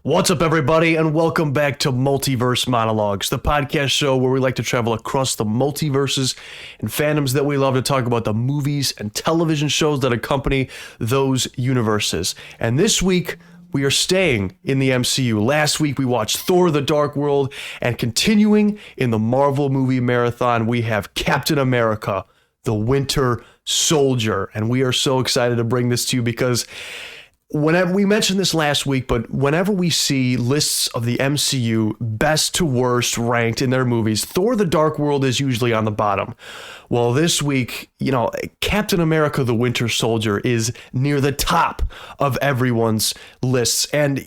What's up, everybody, and welcome back to Multiverse Monologues, the podcast show where we like to travel across the multiverses and fandoms that we love to talk about the movies and television shows that accompany those universes. And this week, we are staying in the MCU. Last week, we watched Thor: The Dark World, and continuing in the Marvel movie marathon, we have Captain America: The Winter Soldier. And we are so excited to bring this to you because whenever we mentioned this last week, but whenever we see lists of the MCU best to worst ranked in their movies, Thor: The Dark World is usually on the bottom. Well, this week, Captain America: The Winter Soldier is near the top of everyone's lists. And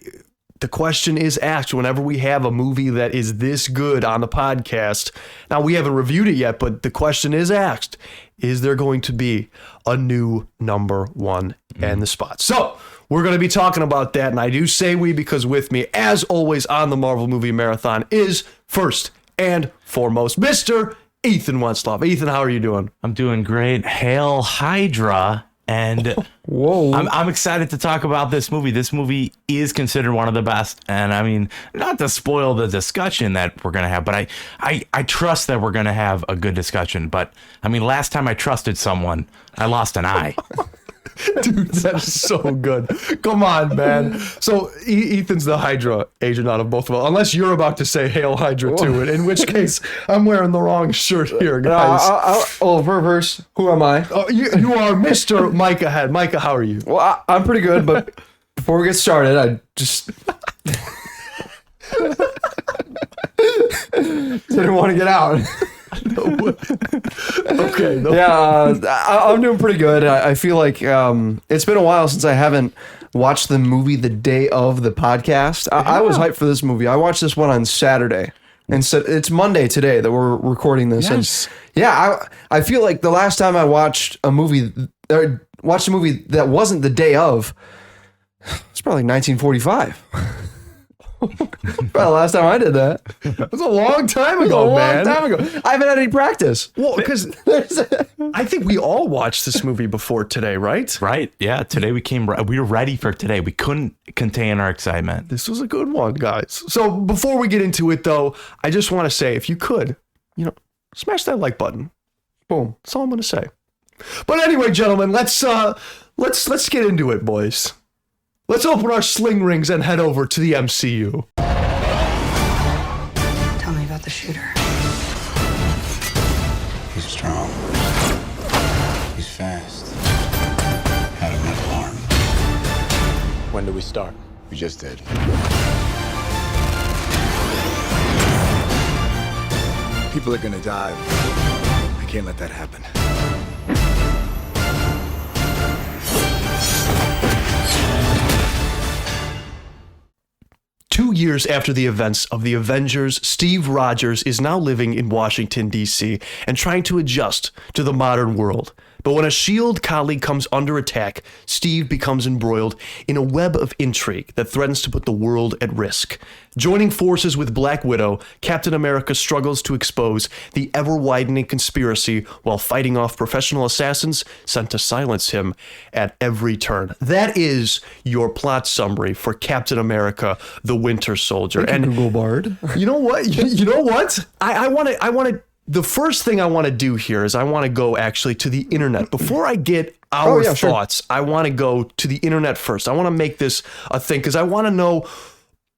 the question is asked whenever we have a movie that is this good on the podcast. Now, we haven't reviewed it yet, but the question is asked, is there going to be a new number one in the spot? So we're going to be talking about that, and I do say we because with me, as always, on the Marvel Movie Marathon is first and foremost, Mr. Ethan Wentzloff. Ethan, how are you doing? I'm doing great. Hail Hydra. And whoa, I'm excited to talk about this movie. This movie is considered one of the best. And I mean, not to spoil the discussion that we're going to have, but I trust that we're going to have a good discussion. But I mean, last time I trusted someone, I lost an eye. Dude, that's so good. Come on, man. So Ethan's the Hydra agent out of both of us, unless you're about to say Hail Hydra too, in which case I'm wearing the wrong shirt here, guys. Reverse. Who am I? Oh, you are Mr. Micah Head. Micah, how are you? Well, I'm pretty good, but before we get started, I just didn't want to get out. Okay. No. Yeah, I'm doing pretty good. I feel like it's been a while since I haven't watched the movie the day of the podcast. I was hyped for this movie. I watched this one on Saturday. And so it's Monday today that we're recording this. Yes. And yeah, I feel like the last time I watched a movie that wasn't the day of, it's probably 1945. Probably the last time I did that. It was a long time ago, man. I haven't had any practice. Well, because I think we all watched this movie before today, right? Right. Yeah. Today we were ready for today. We couldn't contain our excitement. This was a good one, guys. So before we get into it, though, I just want to say, if you could, smash that like button. Boom. That's all I'm going to say. But anyway, gentlemen, let's get into it, boys. Let's open our sling rings and head over to the MCU. Tell me about the shooter. He's strong. He's fast. Had a metal arm. When do we start? We just did. People are gonna die. I can't let that happen. 2 years after the events of the Avengers, Steve Rogers is now living in Washington, D.C., and trying to adjust to the modern world. But when a S.H.I.E.L.D. colleague comes under attack, Steve becomes embroiled in a web of intrigue that threatens to put the world at risk. Joining forces with Black Widow, Captain America struggles to expose the ever-widening conspiracy while fighting off professional assassins sent to silence him at every turn. That is your plot summary for Captain America: The Winter Soldier. And Google Bard. You know what? You know what? I want to. The first thing I want to do here is I want to go actually to the internet. Before I get our thoughts, I want to go to the internet first. I want to make this a thing because I want to know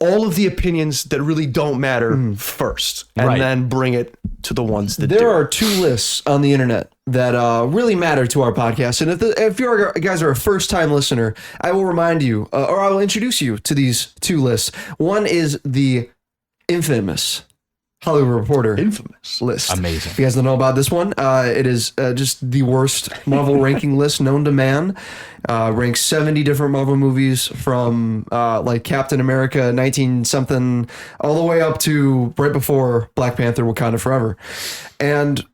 all of the opinions that really don't matter first, and then bring it to the ones that do. There are two lists on the internet that really matter to our podcast. And if you guys are a first-time listener, I will remind you, or I will introduce you to these two lists. One is the infamous Hollywood Reporter list. Amazing. If you guys don't know about this one, it is just the worst Marvel ranking list known to man. Ranks 70 different Marvel movies from like Captain America 19-something all the way up to right before Black Panther: Wakanda Forever. And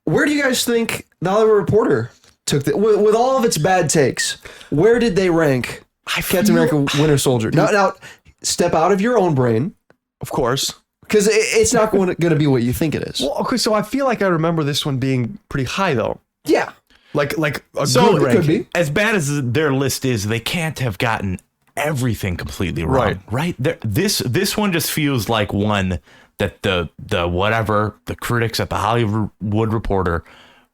where do you guys think the Hollywood Reporter took with all of its bad takes? Where did they rank Captain America: Winter Soldier? Now, step out of your own brain. Of course. Because it's not going to be what you think it is. Well, okay, so I feel like I remember this one being pretty high, though. Yeah. Like a So good it ranking. could be. As bad as their list is, they can't have gotten everything completely wrong. Right. This one just feels like one that the critics at the Hollywood Reporter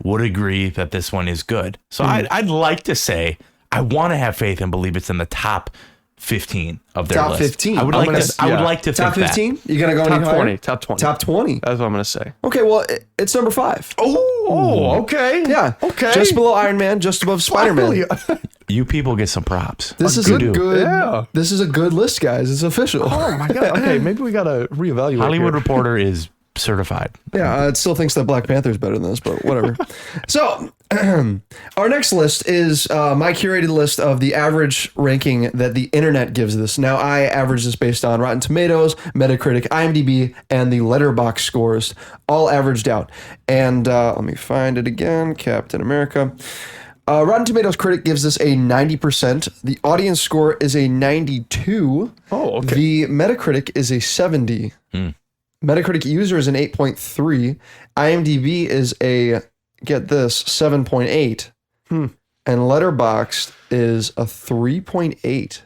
would agree that this one is good. So I'd like to say I want to have faith and believe it's in the top 15 of their Top list. 15. I would like to Top think 15? You gonna go Top any higher? 20. Top 20. Top 20. That's what I'm gonna say. Okay, well, it's number 5. Oh, okay. Yeah. Okay. Just below Iron Man, just above Spider-Man. that. You people get some props. This is You a do. good. Yeah. This is a good list, guys. It's official. Oh my god. Okay, maybe we gotta reevaluate. Hollywood here. Reporter is certified. Yeah, it still thinks that Black Panther is better than this, but whatever. So, our next list is my curated list of the average ranking that the internet gives this. Now, I average this based on Rotten Tomatoes, Metacritic, IMDb, and the Letterboxd scores, all averaged out. And let me find it again. Captain America. Rotten Tomatoes critic gives this a 90%. The audience score is a 92. Oh, okay. The Metacritic is a 70. Metacritic user is an 8.3. IMDb is a, get this, 7.8. And Letterboxd is a 3.8.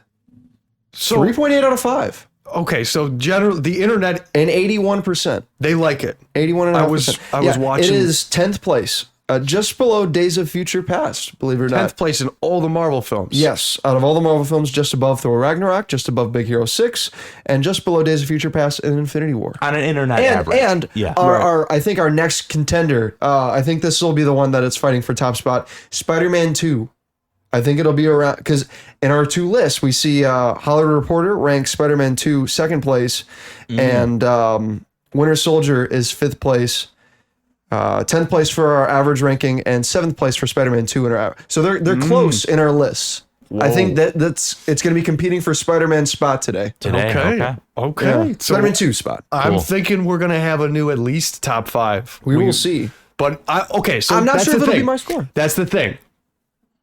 So 3.8 out of 5. okay, so generally the internet And 81%. they like it. 81.5%. I was watching- It is 10th place. Just below Days of Future Past, believe it or 10th not. place in all the Marvel films. Yes, out of all the Marvel films, just above Thor Ragnarok, just above Big Hero 6, and just below Days of Future Past and Infinity War. On an internet And average. Yeah. our I think our next contender, I think this will be the one that it's fighting for top spot. Spider-Man 2. I think it'll be around because in our 2 lists we see Hollywood Reporter ranks Spider-Man 2 second place, and Winter Soldier is 5th place. 10th place for our average ranking and 7th place for Spider-Man 2 in our so they're close in our lists. I think it's going to be competing for Spider-Man's spot today. Okay. Okay. Yeah. So Spider-Man 2 spot. I'm Cool. thinking we're gonna have a new at least top 5. We will see. But okay, so I'm not that's sure the if it'll thing. be my score. That's the thing.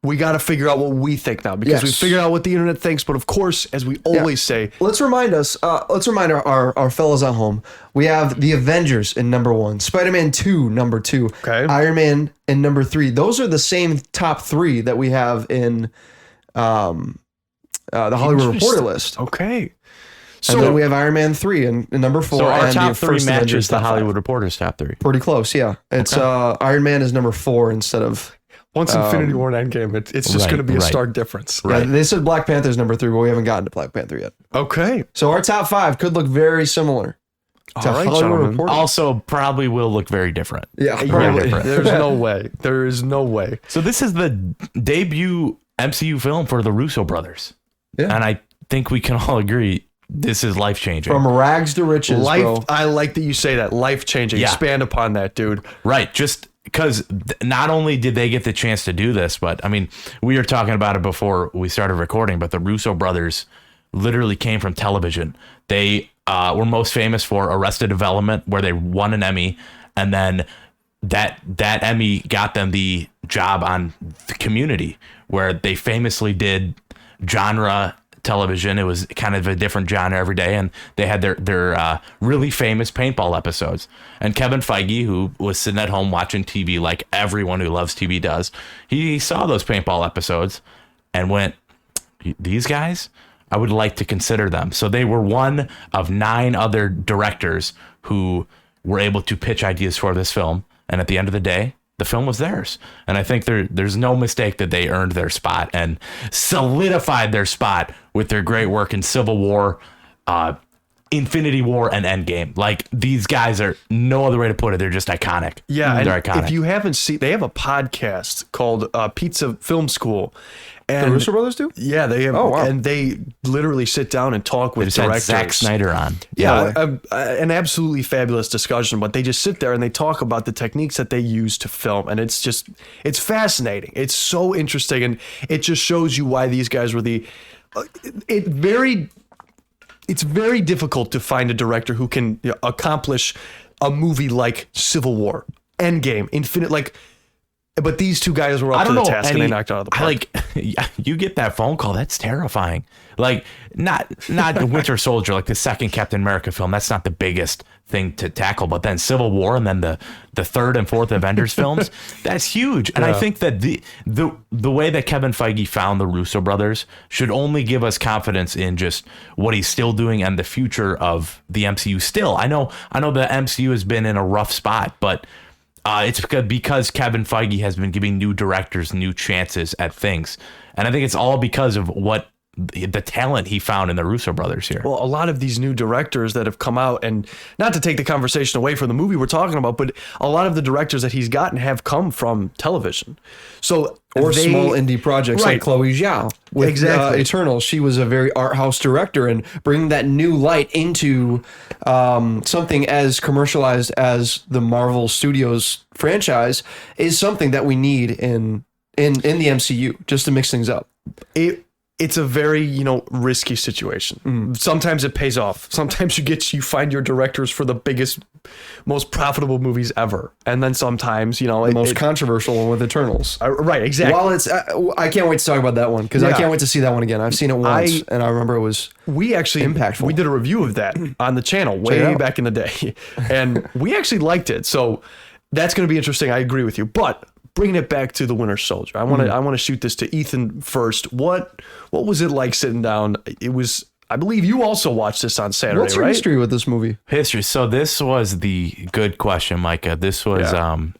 We got to figure out what we think now because we Yes. figured out what the internet thinks. But of course, as we always say, Let's remind our fellas at home. We have the Avengers in number 1, Spider-Man 2 number 2, Okay. Iron Man in number 3. Those are the same top 3 that we have in the Hollywood Reporter list. okay. And then So we have Iron Man 3 in number 4. So our and top the 3 first matches Avengers the top 5. Hollywood Reporter's top 3. Pretty close, yeah. It's Iron Man is number 4 instead of. once Infinity War and Endgame, it's just right, going to be a right. stark difference. Yeah, they said Black Panther's number 3, but we haven't gotten to Black Panther yet. Okay. So our top 5 could look very similar to All right, Hollywood gentlemen. Reporter. Also, probably will look very different. Yeah, Very probably. different. There's no way. There is no way. So this is the debut MCU film for the Russo brothers. Yeah. And I think we can all agree this is life-changing. From rags to riches, Life. bro. I like that you say that. Life changing. Yeah. Expand upon that, dude. Right. Just because not only did they get the chance to do this, but I mean, we were talking about it before we started recording, but the Russo brothers literally came from television. They were most famous for Arrested Development, where they won an Emmy, and then that Emmy got them the job on the Community, where they famously did genre television. It was kind of a different genre every day, and they had their really famous paintball episodes. And Kevin Feige, who was sitting at home watching TV like everyone who loves TV does, he saw those paintball episodes and went, these guys, I would like to consider them. So they were one of 9 other directors who were able to pitch ideas for this film, and at the end of the day, the film was theirs. And I think there's no mistake that they earned their spot and solidified their spot with their great work in Civil War, Infinity War, and Endgame. Like, these guys are, no other way to put it, they're just iconic. Yeah, they're and iconic. if you haven't seen, they have a podcast called Pizza Film School. And The Russo brothers do? Yeah, they have. Oh, wow. And they literally sit down and talk They with just had directors. Zack Snyder on. Yeah, an absolutely fabulous discussion. But they just sit there and they talk about the techniques that they use to film, and it's fascinating. It's so interesting, and it just shows you why these guys were it's very difficult to find a director who can accomplish a movie like Civil War, Endgame, Infinite, like. But these two guys were up to the task and they knocked it out of the park. you get that phone call, that's terrifying. Like not the Winter Soldier, like the second Captain America film. That's not the biggest thing to tackle, but then Civil War and then the third and fourth Avengers films, that's huge. And I think that the way that Kevin Feige found the Russo brothers should only give us confidence in just what he's still doing and the future of the MCU. Still, I know the MCU has been in a rough spot, but it's because Kevin Feige has been giving new directors new chances at things. And I think it's all because of what the talent he found in the Russo brothers here. Well, a lot of these new directors that have come out, and not to take the conversation away from the movie we're talking about, but a lot of the directors that he's gotten have come from television. So Small indie projects like Chloe Zhao with Eternal. She was a very art house director, and bringing that new light into something as commercialized as the Marvel Studios franchise is something that we need in the MCU just to mix things up. It's a very, risky situation. Sometimes it pays off. Sometimes you find your directors for the biggest, most profitable movies ever. And then sometimes, the most controversial one with Eternals. Right, exactly. While I can't wait to talk about that one because I can't wait to see that one again. I've seen it once and I remember it was impactful. We did a review of that on the channel way back in the day. And we actually liked it. So that's going to be interesting. I agree with you. But bringing it back to the Winter Soldier, I want to shoot this to Ethan first. What was it like sitting down? It was, I believe you also watched this on Saturday, What's your right? history with this movie? History. So this was the good question, Micah. This was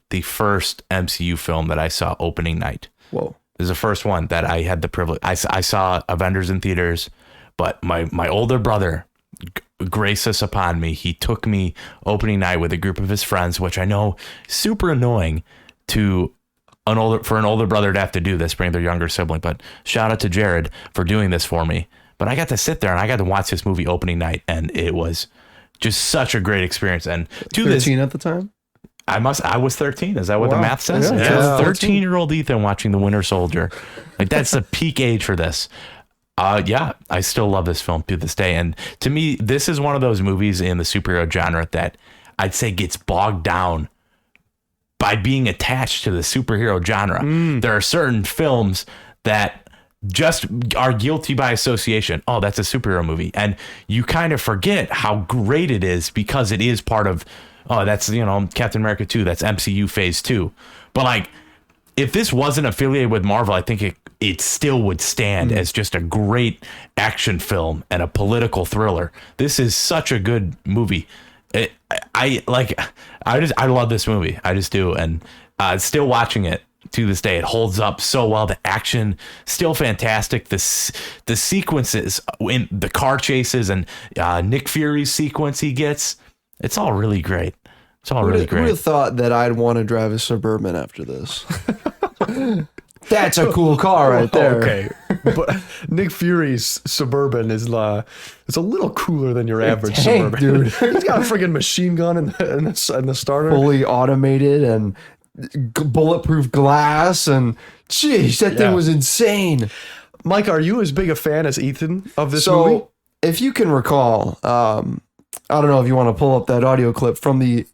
the first MCU film that I saw opening night. Whoa. This is the first one that I had the privilege. I saw Avengers in theaters, but my older brother graced us upon me. He took me opening night with a group of his friends, which I know is super annoying for an older brother to have to do this, bring their younger sibling. But shout out to Jared for doing this for me. But I got to sit there and I got to watch this movie opening night, and it was just such a great experience. And 13 at the time? I was 13. Is that what the math says? Yeah. 13-year-old Ethan watching The Winter Soldier. Like, that's the peak age for this. I still love this film to this day. And to me, this is one of those movies in the superhero genre that I'd say gets bogged down by being attached to the superhero genre. There are certain films that just are guilty by association. Oh, that's a superhero movie. And you kind of forget how great it is because it is part of, that's, Captain America 2, that's MCU phase 2. But like, if this wasn't affiliated with Marvel, I think it still would stand as just a great action film and a political thriller. This is such a good movie. I love this movie. I just do. And still watching it to this day, it holds up so well. The action still fantastic. The sequences in the car chases and Nick Fury's sequence he gets, it's all really great. It's all really great. Who would have thought that I'd want to drive a Suburban after this? That's a cool car right there. Okay, but Nick Fury's Suburban is it's a little cooler than your average Suburban, dude. He's got a friggin' machine gun in the starter, fully automated and bulletproof glass, and geez, that thing was insane. Mike, are you as big a fan as Ethan of this movie? If you can recall, I don't know if you want to pull up that audio clip from the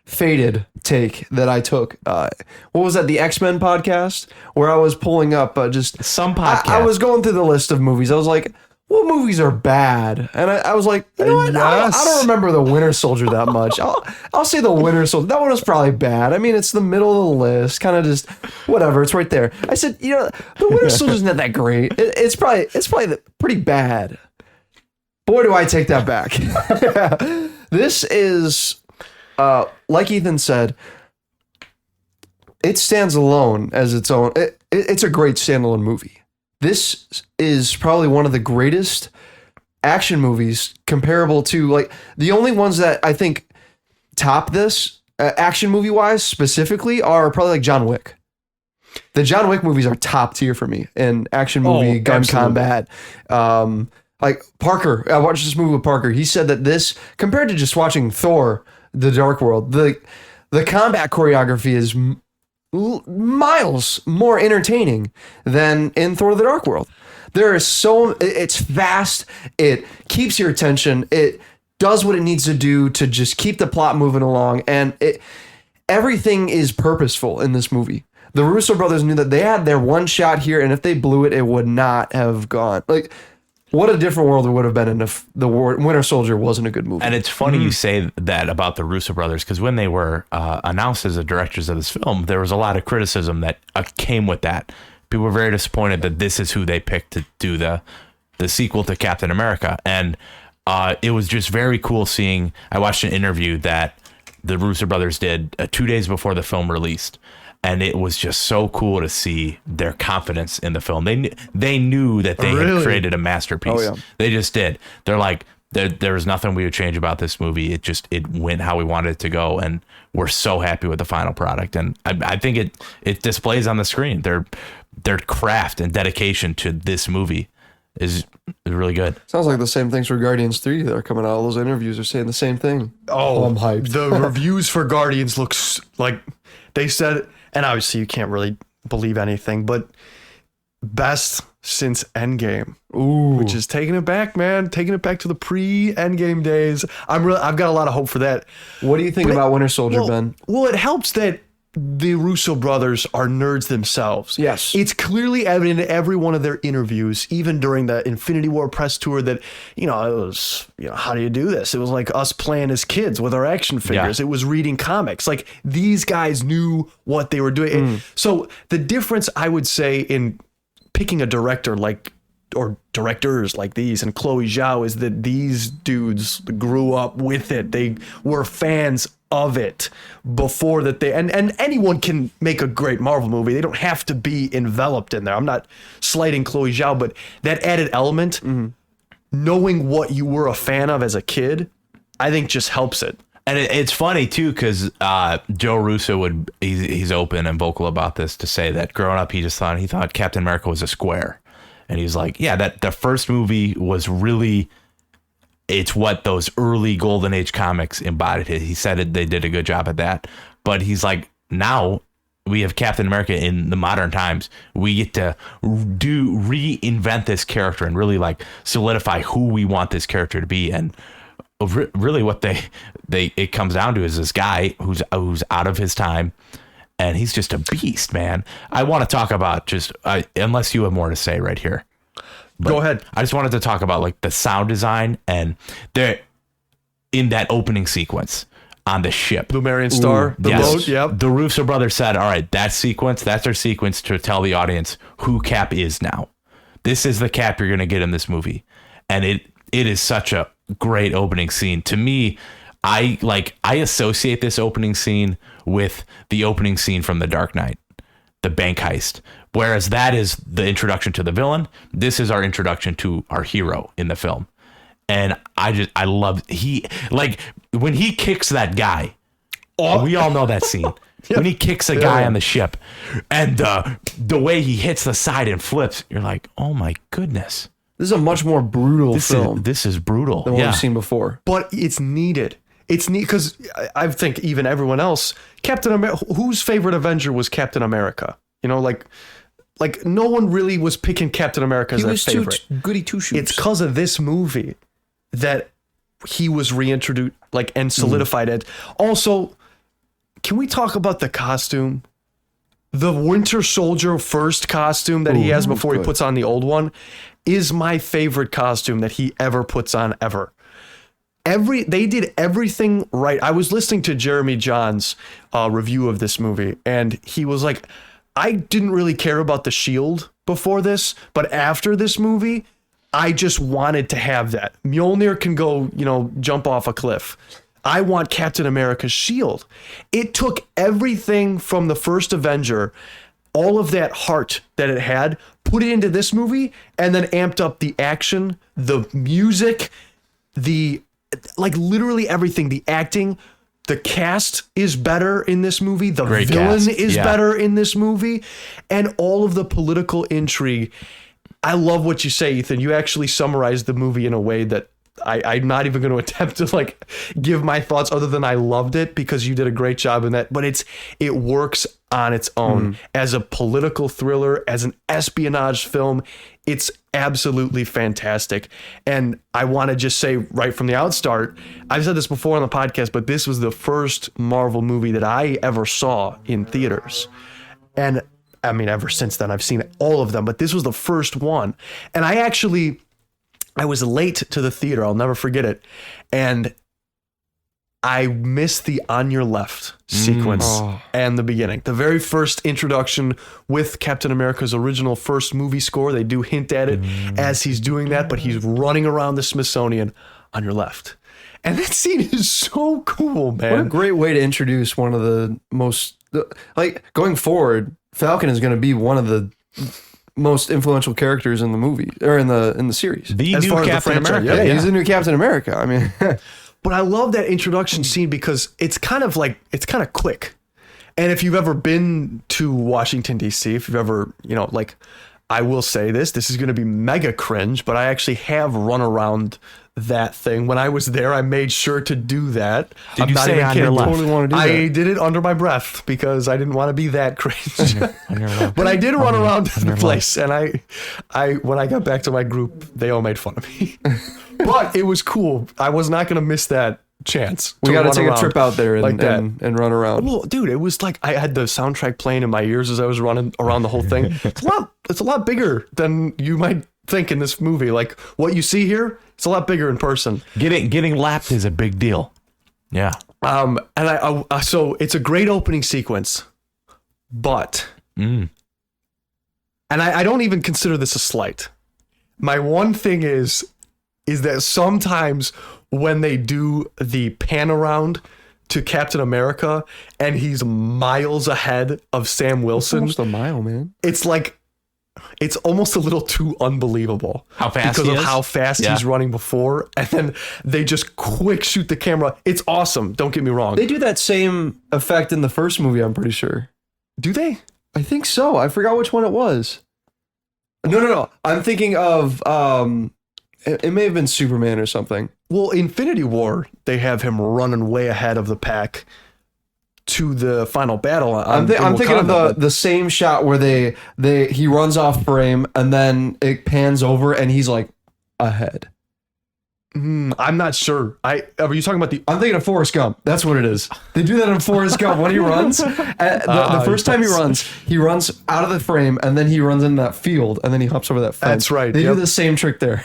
Faded take that I took. What was that? The X-Men podcast, where I was pulling up just some podcast. I was going through the list of movies. I was like, what movies are bad? And I was like, you know what? I don't remember the Winter Soldier that much. I'll say the Winter Soldier. That one was probably bad. I mean, it's the middle of the list, kind of just whatever. It's right there. I said, the Winter Soldier's not that great. It's probably pretty bad. Boy, do I take that back. This is, like Ethan said, it stands alone as its own. It's a great standalone movie. This is probably one of the greatest action movies comparable to, like, the only ones that I think top this action movie wise specifically are probably like John Wick. The John Wick movies are top tier for me in action movie, gun combat. Like Parker, I watched this movie with Parker. He said that this, compared to just watching Thor, The Dark World, the combat choreography is miles more entertaining than in Thor: The Dark World. It's fast. It keeps your attention. It does what it needs to do to just keep the plot moving along, and everything is purposeful in this movie. The Russo brothers knew that they had their one shot here, and if they blew it, it would not have gone. Like, what a different world it would have been if the Winter Soldier wasn't a good movie. And it's funny you say that about the Russo brothers, because when they were announced as the directors of this film, there was a lot of criticism that came with that. People were very disappointed that this is who they picked to do the sequel to Captain America. And it was just very cool seeing. I watched an interview that the Russo brothers did 2 days before the film released. And it was just so cool to see their confidence in the film. They knew that they had created a masterpiece. Oh, yeah. They just did. They're like, there was nothing we would change about this movie. It went how we wanted it to go, and we're so happy with the final product. And I think it displays on the screen their craft and dedication to this movie is really good. Sounds like the same things for Guardians 3 that are coming out. All those interviews are saying the same thing. Oh, I'm hyped. The reviews for Guardians looks like they said, and obviously you can't really believe anything, but best since Endgame. Ooh. Which is taking it back, man. Taking it back to the pre-Endgame days. I've got a lot of hope for that. What do you think about Winter Soldier, Ben? Well, it helps that the Russo brothers are nerds themselves. Yes. It's clearly evident in every one of their interviews, even during the Infinity War press tour, that, it was, how do you do this? It was like us playing as kids with our action figures. Yeah. It was reading comics. Like, these guys knew what they were doing. So the difference, I would say, in picking a director or directors like these and Chloe Zhao is that these dudes grew up with it. They were fans of it before that and anyone can make a great Marvel movie. They don't have to be enveloped in there. I'm not slighting Chloe Zhao, but that added element, knowing what you were a fan of as a kid, I think just helps it. And it's funny too, because Joe Russo he's open and vocal about this, to say that growing up he thought Captain America was a square, and he's like, yeah, that the first movie was really, it's what those early Golden Age comics embodied. He said they did a good job at that, but he's like, now we have Captain America in the modern times. We get to reinvent this character and really like solidify who we want this character to be. And really what it comes down to is this guy who's out of his time, and he's just a beast, man. I want to talk about unless you have more to say right here. But go ahead. I just wanted to talk about like the sound design, and they're in that opening sequence on the ship. Lumerian Star, the boat, yep. The Russo brothers said, all right, that's their sequence to tell the audience who Cap is now. This is the Cap you're going to get in this movie. And it is such a great opening scene. To me, I associate this opening scene with the opening scene from The Dark Knight, the bank heist. Whereas that is the introduction to the villain. This is our introduction to our hero in the film. And I love when he kicks that guy. We all know that scene. When he kicks a guy on the ship, and the way he hits the side and flips, you're like, oh my goodness. This is a much more brutal film This is brutal than what we've seen before. But it's needed. It's neat because I think even everyone else, Captain America, whose favorite Avenger was Captain America? Like no one really was picking Captain America as their favorite. Goody two shoes. It's because of this movie that he was reintroduced, and solidified it. Also, can we talk about the costume? The Winter Soldier first costume that he has before he puts on the old one is my favorite costume that he ever puts on ever. They did everything right. I was listening to Jeremy John's review of this movie, and he was like, I didn't really care about the shield before this, but after this movie, I just wanted to have that. Mjolnir can go, jump off a cliff. I want Captain America's shield. It took everything from the first Avenger, all of that heart that it had, put it into this movie, and then amped up the action, the music, literally everything, the acting. The cast is better in this movie. The Great villain cast. is better in this movie. And all of the political intrigue. I love what you say, Ethan. You actually summarized the movie in a way that I'm not even going to attempt to give my thoughts other than I loved it, because you did a great job in that. But it works on its own as a political thriller, as an espionage film. It's absolutely fantastic. And I want to just say right from the outstart, I've said this before on the podcast, but this was the first Marvel movie that I ever saw in theaters. And I mean, ever since then, I've seen all of them, but this was the first one. And I was late to the theater. I'll never forget it. And I missed the On Your Left sequence and the beginning. The very first introduction with Captain America's original first movie score. They do hint at it as he's doing that, but he's running around the Smithsonian on your left. And that scene is so cool, man. What a great way to introduce one of the most, like, going forward, Falcon is going to be one of the most influential characters in the movie, or in the series. The As new far as the Captain franchise, America. Yeah, he's the new Captain America. I mean, But I love that introduction scene because it's kind of quick. And if you've ever been to Washington, D.C., if you've ever, like, I will say this is going to be mega cringe, but I actually have run around that thing. When I was there, I made sure to do that. Did you say on your left? totally want to do I that. did it under my breath because I didn't want to be that cringe. On your left. But I did run around the place, and I when I got back to my group, they all made fun of me. But it was cool. I was not going to miss that chance. We got to run take a around trip out there and, like that. and run around. Well, dude, it was like I had the soundtrack playing in my ears as I was running around the whole thing. It's a lot bigger than you might think in this movie. Like what you see here, it's a lot bigger in person. Getting lapped is a big deal. Yeah. And so it's a great opening sequence, but and I don't even consider this a slight. My one thing is that sometimes when they do the pan around to Captain America and he's miles ahead of Sam Wilson, Almost a mile, man. it's like it's almost a little too unbelievable How fast because he of is? how fast Yeah. he's running before, and then they just quick shoot the camera. It's awesome. Don't get me wrong. They do that same effect in the first movie, I'm pretty sure. Do they? I think so. I forgot which one it was. No. I'm thinking of it may have been Superman or something. Well, Infinity War, they have him running way ahead of the pack to the final battle. I'm thinking of the same shot where he runs off frame and then it pans over and he's like ahead. I'm not sure. Are you talking about the? I'm thinking of Forrest Gump. That's what it is. They do that in Forrest Gump when he runs. The first time he runs out of the frame and then he runs in that field and then he hops over that fence. That's right, They yep. do the same trick there.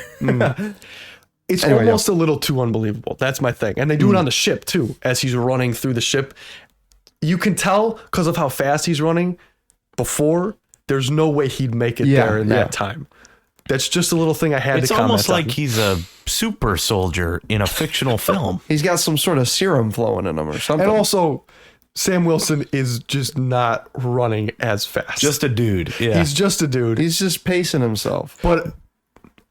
It's Anyway, almost a little too unbelievable. That's my thing. And they do it on the ship too, as he's running through the ship. You can tell because of how fast he's running. Before, there's no way he'd make it there in that time. That's just a little thing I had It's to comment almost like on. he's a super soldier in a fictional film. He's got some sort of serum flowing in him or something. And also, Sam Wilson is just not running as fast. Just a dude. Yeah. He's just a dude. He's just pacing himself. But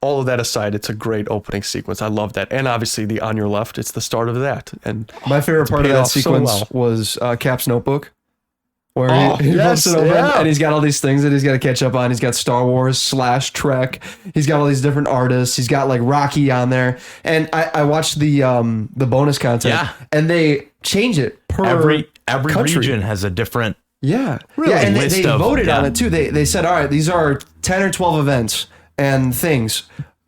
all of that aside, it's a great opening sequence. I love that. And obviously the On Your Left, it's the start of that. And My favorite part of paid that off so sequence well. was Cap's notebook, where he yes, flips it over yeah. and he's got all these things that he's got to catch up on. He's got Star Wars / Trek. He's got all these different artists. He's got like Rocky on there. And I watched the bonus content, Yeah. and they change it per every country. region has a different. Yeah, Really? yeah, and List they of- voted on yeah. it too. They said, all right, these are 10 or 12 events and things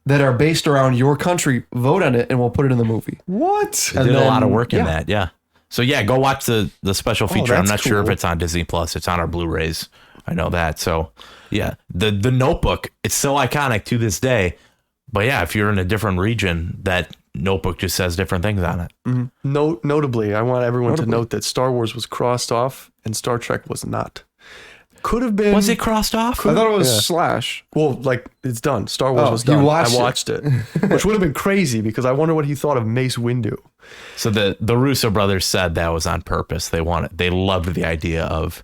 that are based around your country. Vote on it, and we'll put it in the movie. what? They And did a lot of then- work in yeah. that. Yeah. So yeah, go watch the special feature. I'm that's not sure if cool. it's on Disney Plus. It's on our Blu-rays. I know that. So yeah, the Notebook. It's still iconic to this day. But yeah, if you're in a different region, that Notebook just says different things on it. Notably, I want everyone to note that Star Wars was crossed off and Star Trek was not. Could have been. Was it crossed off? I thought it was Slash. Well, like it's done. Star Wars Oh, was you done. watched I it. watched it, which would have been crazy because I wonder what he thought of Mace Windu. So the Russo brothers said that was on purpose. They loved the idea of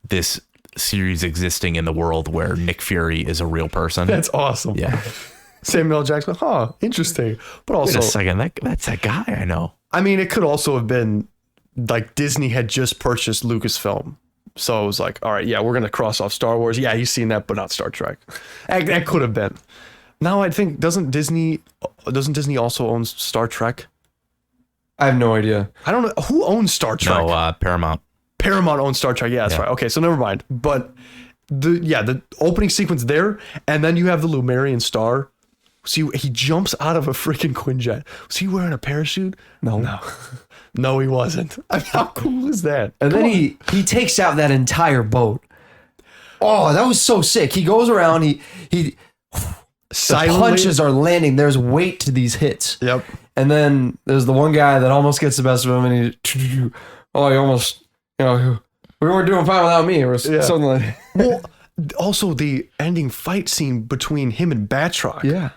this series existing in the world where Nick Fury is a real person. That's awesome. Yeah. Samuel L. Jackson. Huh. Interesting. But Wait also, a second. That's that guy I know. I mean, it could also have been like Disney had just purchased Lucasfilm. So it was like, all right, yeah, we're going to cross off Star Wars. Yeah, he's seen that, but not Star Trek. That could have been. Now I think, doesn't Disney also own Star Trek? I have no idea. I don't know. Who owns Star Trek? No, Paramount. Paramount owns Star Trek. Yeah, that's right. Okay, so never mind. But the opening sequence there, and then you have the Lumerian star. See, he jumps out of a freaking Quinjet. Was he wearing a parachute? No. No, he wasn't. I mean, how cool is that? And then he takes out that entire boat. Oh, that was so sick. He goes around, he the Silently. punches are landing. There's weight to these hits. Yep. And then there's the one guy that almost gets the best of him, and he almost, we weren't doing fine without me, or something like that. Well, also the ending fight scene between him and Batroc. Yeah.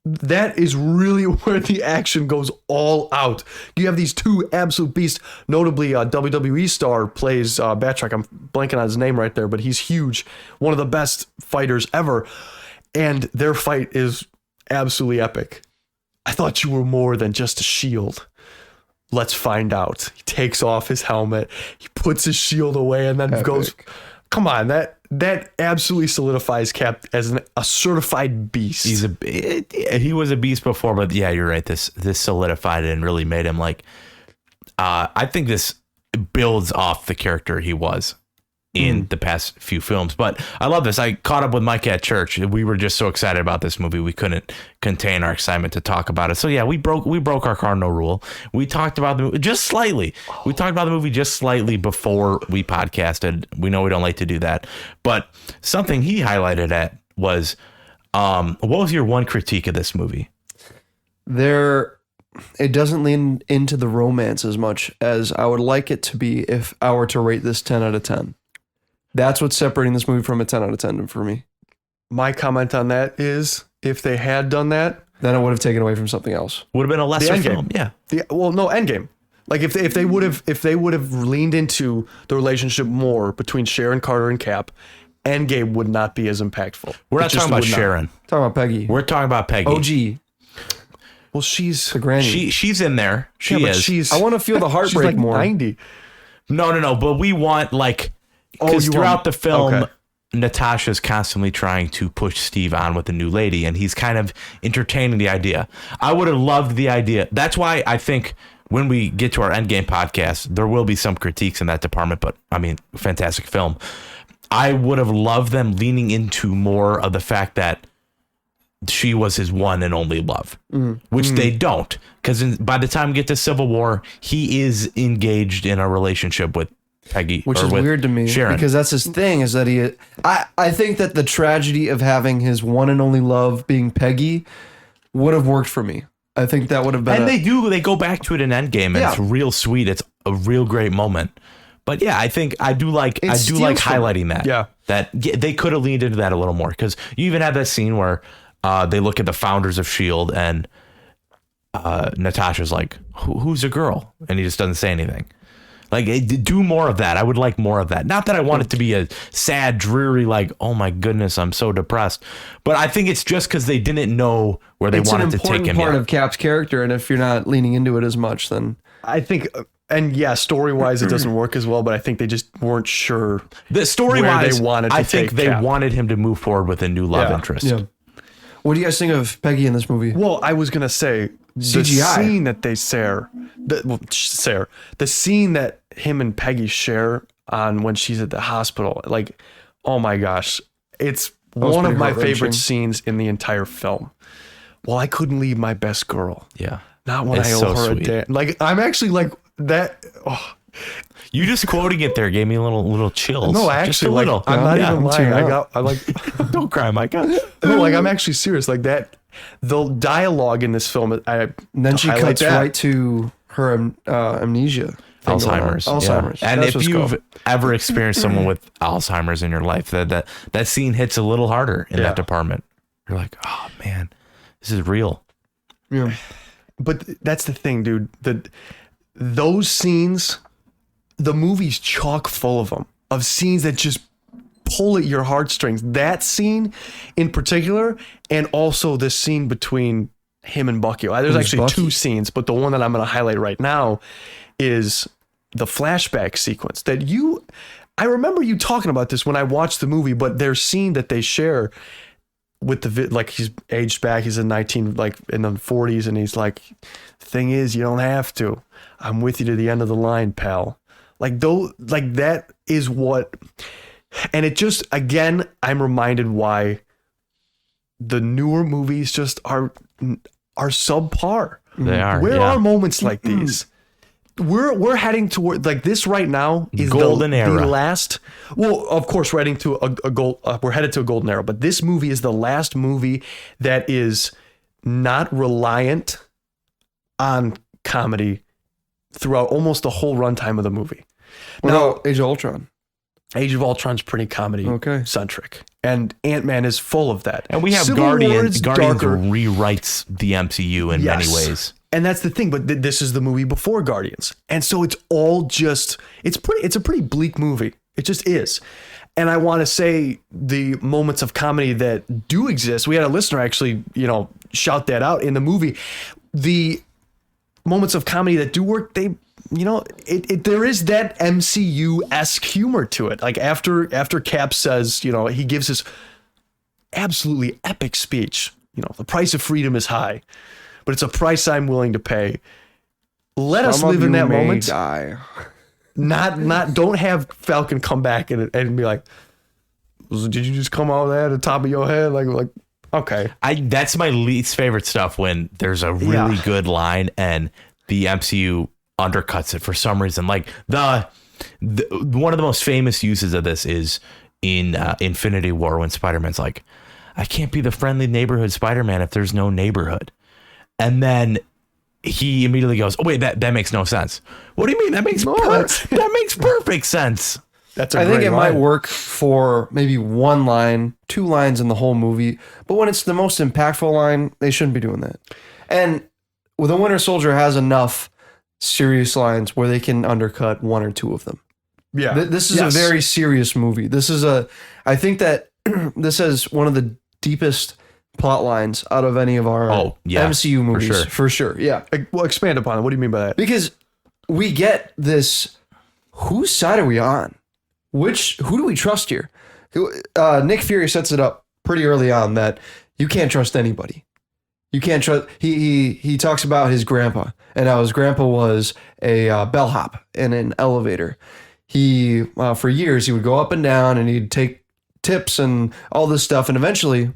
That is really where the action goes all out. You have these two absolute beasts. Notably, a WWE star plays Batroc. I'm blanking on his name right there, but he's huge. One of the best fighters ever. And their fight is absolutely epic. I thought you were more than just a shield. Let's find out. He takes off his helmet. He puts his shield away and then goes... Come on, that absolutely solidifies Cap as a certified beast. He was a beast before, but yeah, you're right. This solidified it and really made him like. I think this builds off the character he was in the past few films. But I love this. I caught up with Mike at church. We were just so excited about this movie. We couldn't contain our excitement to talk about it. So yeah, we broke our cardinal rule. We talked about the movie just slightly. We talked about the movie just slightly before we podcasted. We know we don't like to do that. But something he highlighted at was, what was your one critique of this movie? It doesn't lean into the romance as much as I would like it to be if I were to rate this 10 out of 10. That's what's separating this movie from a 10 out of 10 for me. My comment on that is, if they had done that, Then it would have taken away from something else. Would have been a lesser Endgame. film. Yeah. Endgame. Like if they would have leaned into the relationship more between Sharon Carter and Cap, Endgame would not be as impactful. We're not talking about Sharon. Talking about Peggy. We're talking about Peggy. OG. Well, she's The granny. She's in there. She yeah, but is. she's. I want to feel the she's heartbreak like more. 90. No. But we want because you throughout want- the film, okay. Natasha's constantly trying to push Steve on with a new lady, and he's kind of entertaining the idea. I would have loved the idea. That's why I think when we get to our Endgame podcast, there will be some critiques in that department, but I mean, fantastic film. I would have loved them leaning into more of the fact that she was his one and only love, which they don't, because by the time we get to Civil War, he is engaged in a relationship with Peggy, Which or is with weird to me Sharon. because that's his thing, is that I think that the tragedy of having his one and only love being Peggy would have worked for me. I think that would have been. And they go back to it in Endgame, and it's real sweet. It's a real great moment. But yeah, I think I do like highlighting that. Yeah. That they could have leaned into that a little more, because you even have that scene where they look at the founders of S.H.I.E.L.D. and Natasha's like, who's a girl? And he just doesn't say anything. Like, do more of that. I would like more of that. Not that I want it to be a sad, dreary, like, oh my goodness, I'm so depressed. But I think it's just because they didn't know where they wanted to take him. It's an important part of Cap's character, and if you're not leaning into it as much, then I think, and yeah, story-wise, it doesn't work as well, but I think they just weren't sure. The story-wise, they wanted to I think take they Cap. wanted him to move forward with a new love Yeah. interest. yeah. What do you guys think of Peggy in this movie? Well, I was gonna say the CGI. scene that they share, the scene that him and Peggy share on when she's at the hospital, like, oh my gosh, it's was one of pretty my heart-wrenching. favorite scenes in the entire film. Well, I couldn't leave my best girl. Yeah. Not when It's I owe so her sweet. a day. Like, I'm actually like that. Oh, You just quoting it there gave me a little chills. no, I Just a actually like. little. I'm not Yeah, even I'm lying. tearing up. I like. Don't cry, Micah. No, like I'm actually serious. Like that, the dialogue in this film. And then she highlight cuts that. right to her amnesia. thing going on. Alzheimer's. Alzheimer's. Yeah. And That's if what's you've called. ever experienced someone with Alzheimer's in your life, that scene hits a little harder in Yeah. that department. You're like, oh man, this is real. Yeah. But that's the thing, dude. Those scenes, the movie's chock full of them, of scenes that just pull at your heartstrings. That scene in particular, and also the scene between him and Bucky. There's Who's actually Bucky? two scenes, but the one that I'm going to highlight right now is the flashback sequence that I remember you talking about this when I watched the movie, but their scene that they share with like he's aged back, he's in 19, like in the 40s, and he's like, thing is, you don't have to. I'm with you to the end of the line, pal. Like that is what, and it just, again, I'm reminded why the newer movies just are subpar. They are. Where yeah. are moments like these? we're heading toward like this right now is Golden the era. last. Well, of course, we're heading to a gold. We're headed to a golden era, but this movie is the last movie that is not reliant on comedy throughout almost the whole runtime of the movie. Now, Age of Ultron. Age of Ultron's pretty comedy centric, and Ant-Man is full of that. And we have Civil War Guardians. is Guardians darker. rewrites the MCU in many ways. And that's the thing, but this is the movie before Guardians. And so it's all just, it's a pretty bleak movie. It just is. And I want to say the moments of comedy that do exist, we had a listener actually, shout that out in the movie. The moments of comedy that do work, there is that MCU-esque humor to it. Like after Cap says, he gives his absolutely epic speech, the price of freedom is high, but it's a price I'm willing to pay. Let us live in that moment. Die. Not don't have Falcon come back and be like, did you just come out of that at the top of your head? Like okay. That's my least favorite stuff, when there's a really good line and the MCU undercuts it for some reason. Like the one of the most famous uses of this is in Infinity War, when Spider-Man's like, I can't be the friendly neighborhood Spider-Man if there's no neighborhood. And then he immediately goes, oh wait, that makes no sense. What do you mean? That makes perfect sense. That's a I think great it line. might work for maybe one line, two lines in the whole movie, but when it's the most impactful line, they shouldn't be doing that. And The Winter Soldier has enough serious lines where they can undercut one or two of them. Yeah. This is a very serious movie. I think that this has one of the deepest plot lines out of any of our MCU movies. For sure. Yeah. Well, expand upon it. What do you mean by that? Because we get this, whose side are we on? Who do we trust here? Nick Fury sets it up pretty early on that you can't trust anybody. You can't trust. He talks about his grandpa and how his grandpa was a bellhop in an elevator. He for years he would go up and down and he'd take tips and all this stuff, and eventually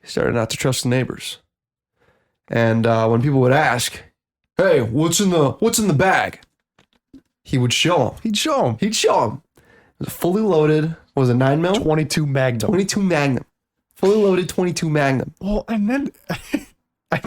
he started not to trust the neighbors. And when people would ask, "Hey, what's in the bag?" he would show them. He'd show them. It was fully loaded. What was it, 9mm? 22 Magnum. 22 Magnum. Fully loaded 22 Magnum. Well, and then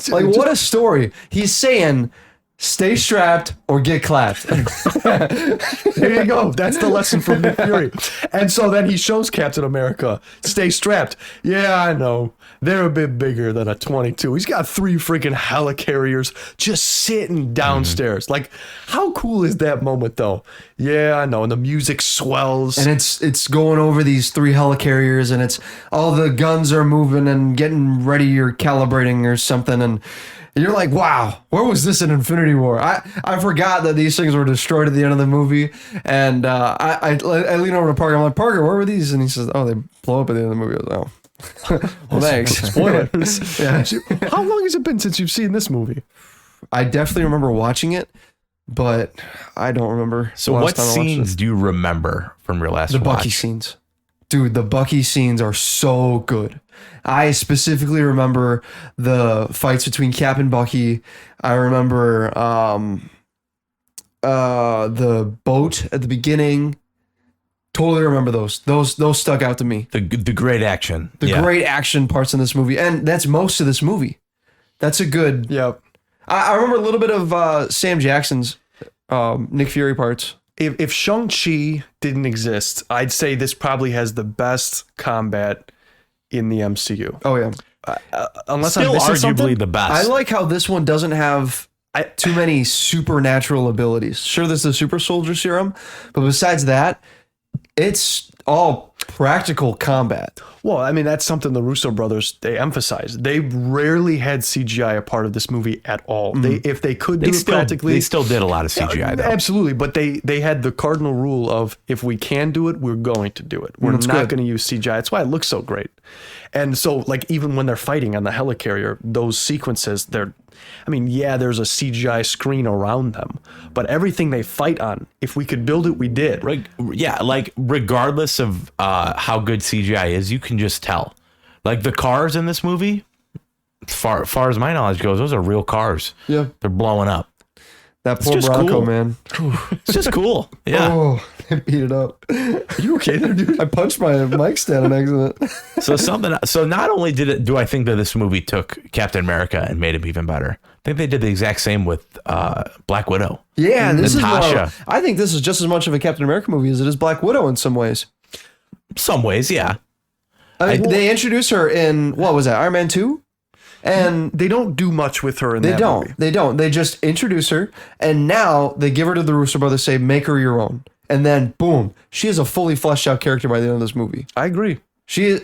what a story. He's saying, stay strapped or get clapped. There you go. That's the lesson from Nick Fury. And so then he shows Captain America, stay strapped. Yeah, I know. They're a bit bigger than a 22. He's got 3 freaking helicarriers just sitting downstairs. Like, how cool is that moment, though? Yeah, I know. And the music swells. And it's going over these 3 helicarriers, and it's all the guns are moving and getting ready or calibrating or something. And you're like, wow, where was this in Infinity War? I forgot that these things were destroyed at the end of the movie. And I lean over to Parker. I'm like, Parker, where were these? And he says, oh, they blow up at the end of the movie. I was like, oh. Well, thanks. Spoilers. Yeah. How long has it been since you've seen this movie? I definitely remember watching it, but I don't remember. So the last what time I watched scenes it. do you remember from your last The watch? Bucky scenes. Dude, the Bucky scenes are so good. I specifically remember the fights between Cap and Bucky. I remember the boat at the beginning. Totally remember those. Those stuck out to me. The great action. The great action parts in this movie. And that's most of this movie. That's a good... Yeah. I remember a little bit of Sam Jackson's Nick Fury parts. If Shang-Chi didn't exist, I'd say this probably has the best combat in the MCU. Oh, yeah. Unless Still I'm missing arguably something. the best. I like how this one doesn't have too many supernatural abilities. Sure, there's the super soldier serum, but besides that, it's all practical combat. Well, I mean, that's something the Russo brothers, they emphasize. They rarely had CGI a part of this movie at all. If they could do it practically. They still did a lot of CGI, though. Absolutely. But they had the cardinal rule of, if we can do it, we're going to do it. We're not going to use CGI. That's why it looks so great. And so, like, even when they're fighting on the helicarrier, those sequences, there's a CGI screen around them, but everything they fight on, if we could build it, we did. Like regardless of how good CGI is, you can just tell. Like the cars in this movie, far as my knowledge goes, those are real cars. Yeah. They're blowing up. That poor just Bronco, cool. man. It's just cool. Yeah. Oh, they beat it up. Are you okay there, dude? I punched my mic stand on accident. So not only do I think that this movie took Captain America and made him even better, I think they did the exact same with Black Widow. Yeah, this Natasha. is I think this is just as much of a Captain America movie as it is Black Widow in some ways. Some ways, yeah. They introduced her in, what was that, Iron Man 2? And They don't do much with her in that movie. They don't. They just introduce her, and now they give her to the Russo brothers, say, make her your own. And then, boom, she is a fully fleshed out character by the end of this movie. I agree.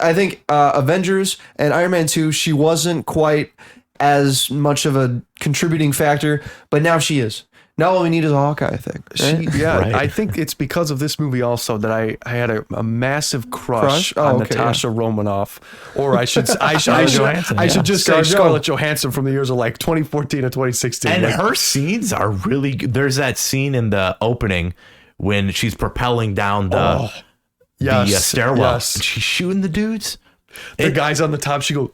I think Avengers and Iron Man 2, she wasn't quite as much of a contributing factor, but now she is. Now all we need is a Hawkeye, I think. Right? Right. I think it's because of this movie also that I had a massive crush Oh, on okay, Natasha Romanoff, or I should Johansson, yeah. just say Scarjo. Scarlett Johansson from the years of like 2014 to 2016. And Like, her scenes are really good. There's that scene in the opening when she's propelling down the stairwell. yes. And she's shooting the dudes. The guys on the top, she goes,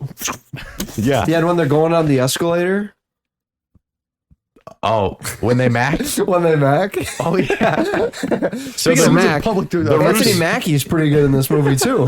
Yeah. Yeah, and when they're going on the escalator, Oh, when they mac? when they Mac. oh yeah. So Speaking the of Mac, public, dude, Anthony Mackie is pretty good in this movie too.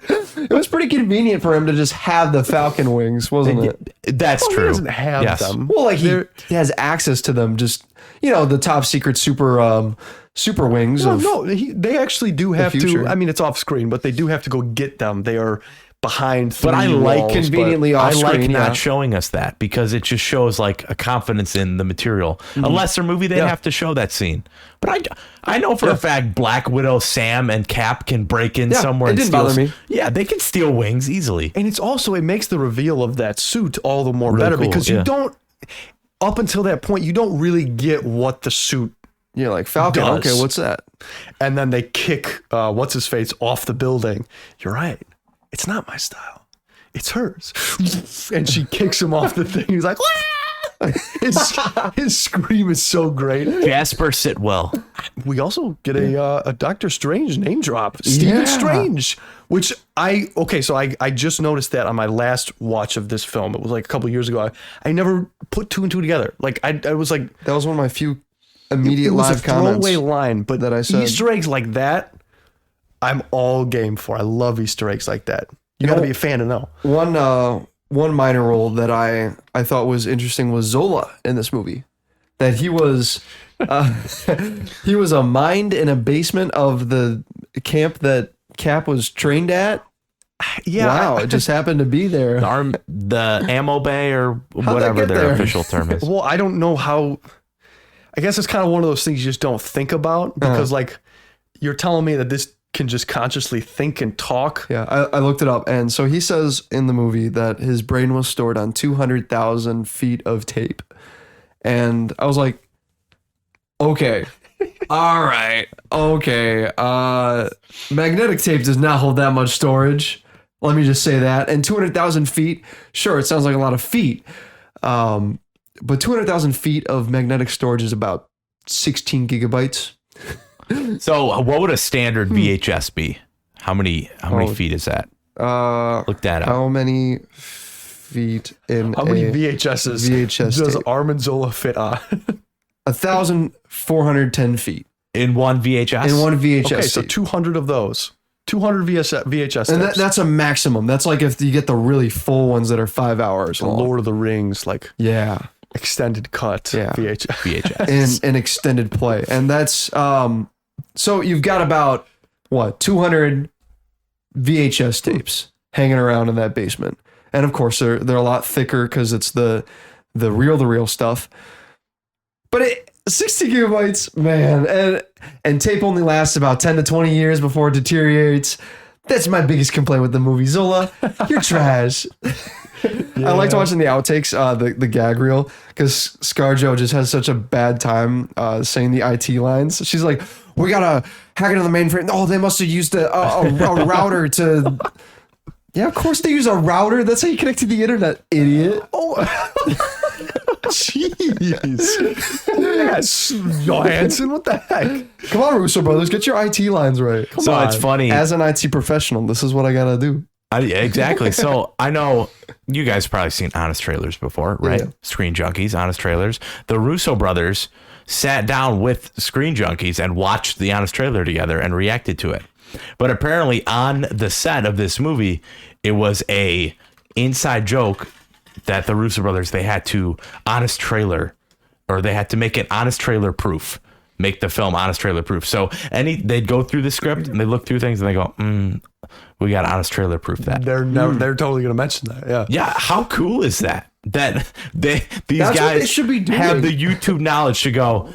It was pretty convenient for him to just have the Falcon wings, wasn't it? That's He true. doesn't have Yes. them. Well, like he has access to them, just the top secret super wings Well, of no, they actually do have future. to. I mean, it's off screen, but they do have to go get them. They are behind. But I three like walls, conveniently I off like screen. not Yeah. showing us that because it just shows like a confidence in the material. A lesser movie, they'd have to show that scene. But I know for a fact Black Widow, Sam, and Cap can break in somewhere it and didn't steal. bother me. Yeah, they can steal wings easily. And it makes the reveal of that suit all the more Really better cool, because yeah. you don't. Up until that point, you don't really get what the suit. You're like Falcon. Does. Okay, what's that? And then they kick what's his face off the building. You're right. It's not my style. It's hers. And she kicks him off the thing. He's like, "Wah!" his scream is so great. Jasper Sitwell. We also get a Doctor Strange name drop. Stephen Yeah. Strange, which I just noticed that on my last watch of this film. It was like a couple years ago. I never put two and two together. Like I was like, That was one of my few immediate it was live a throwaway comments. line, but that I said. Easter eggs like that, I'm all game for. I love Easter eggs like that. You got to be a fan to know. One minor role that I thought was interesting was Zola in this movie. That he was he was a mind in a basement of the camp that Cap was trained at. Yeah, Wow, it just happened to be there. The ammo bay or that whatever get their there? official term is. Well, I don't know how. I guess it's kind of one of those things you just don't think about because, like, you're telling me that this can just consciously think and talk. Yeah, I looked it up, and so he says in the movie that his brain was stored on 200,000 feet of tape, and I was like, okay, all right, okay. Magnetic tape does not hold that much storage. Let me just say that. And 200,000 feet, sure, it sounds like a lot of feet, but 200,000 feet of magnetic storage is about 16 gigabytes. So, what would a standard VHS be? How many feet is that? Look that up. How many feet in How many VHSs VHS does tape? Armin Zola fit on? 1,410 feet In one VHS? in one VHS. Okay, so tape. 200 of those. 200 VHS And tapes. that's a maximum. That's like if you get the really full ones that are 5 hours The long. Lord of the Rings, like Yeah, extended cut Yeah. VHS. VHS. in extended play, and that's so you've got about 200 VHS tapes hanging around in that basement, and of course they're a lot thicker because it's the real stuff. But 60 gigabytes, man, and tape only lasts about 10 to 20 years before it deteriorates. That's my biggest complaint with the movie. Zola, you're trash. I liked watching the outtakes, the gag reel, because ScarJo just has such a bad time saying the IT lines. She's like, we gotta hack into the mainframe. Oh, they must have used a router to... Yeah, of course they use a router. That's how you connect to the internet, idiot. Oh, jeez. Yes, Johansson, what the heck? Come on, Russo brothers, get your IT lines right. Come So on. it's funny. As an IT professional, this is what I gotta do. Exactly. So I know you guys probably seen Honest Trailers before, right? Yeah. Screen Junkies, Honest Trailers. The Russo brothers sat down with Screen Junkies and watched the Honest Trailer together and reacted to it. But apparently on the set of this movie, it was a inside joke that the Russo brothers, they had to make it Honest Trailer proof. Make the film Honest Trailer proof. So they'd go through the script and they look through things and they go, we got Honest Trailer proof that. They're totally going to mention that. Yeah. Yeah. How cool is that? That these That's what they guys should be doing. have the YouTube knowledge to go,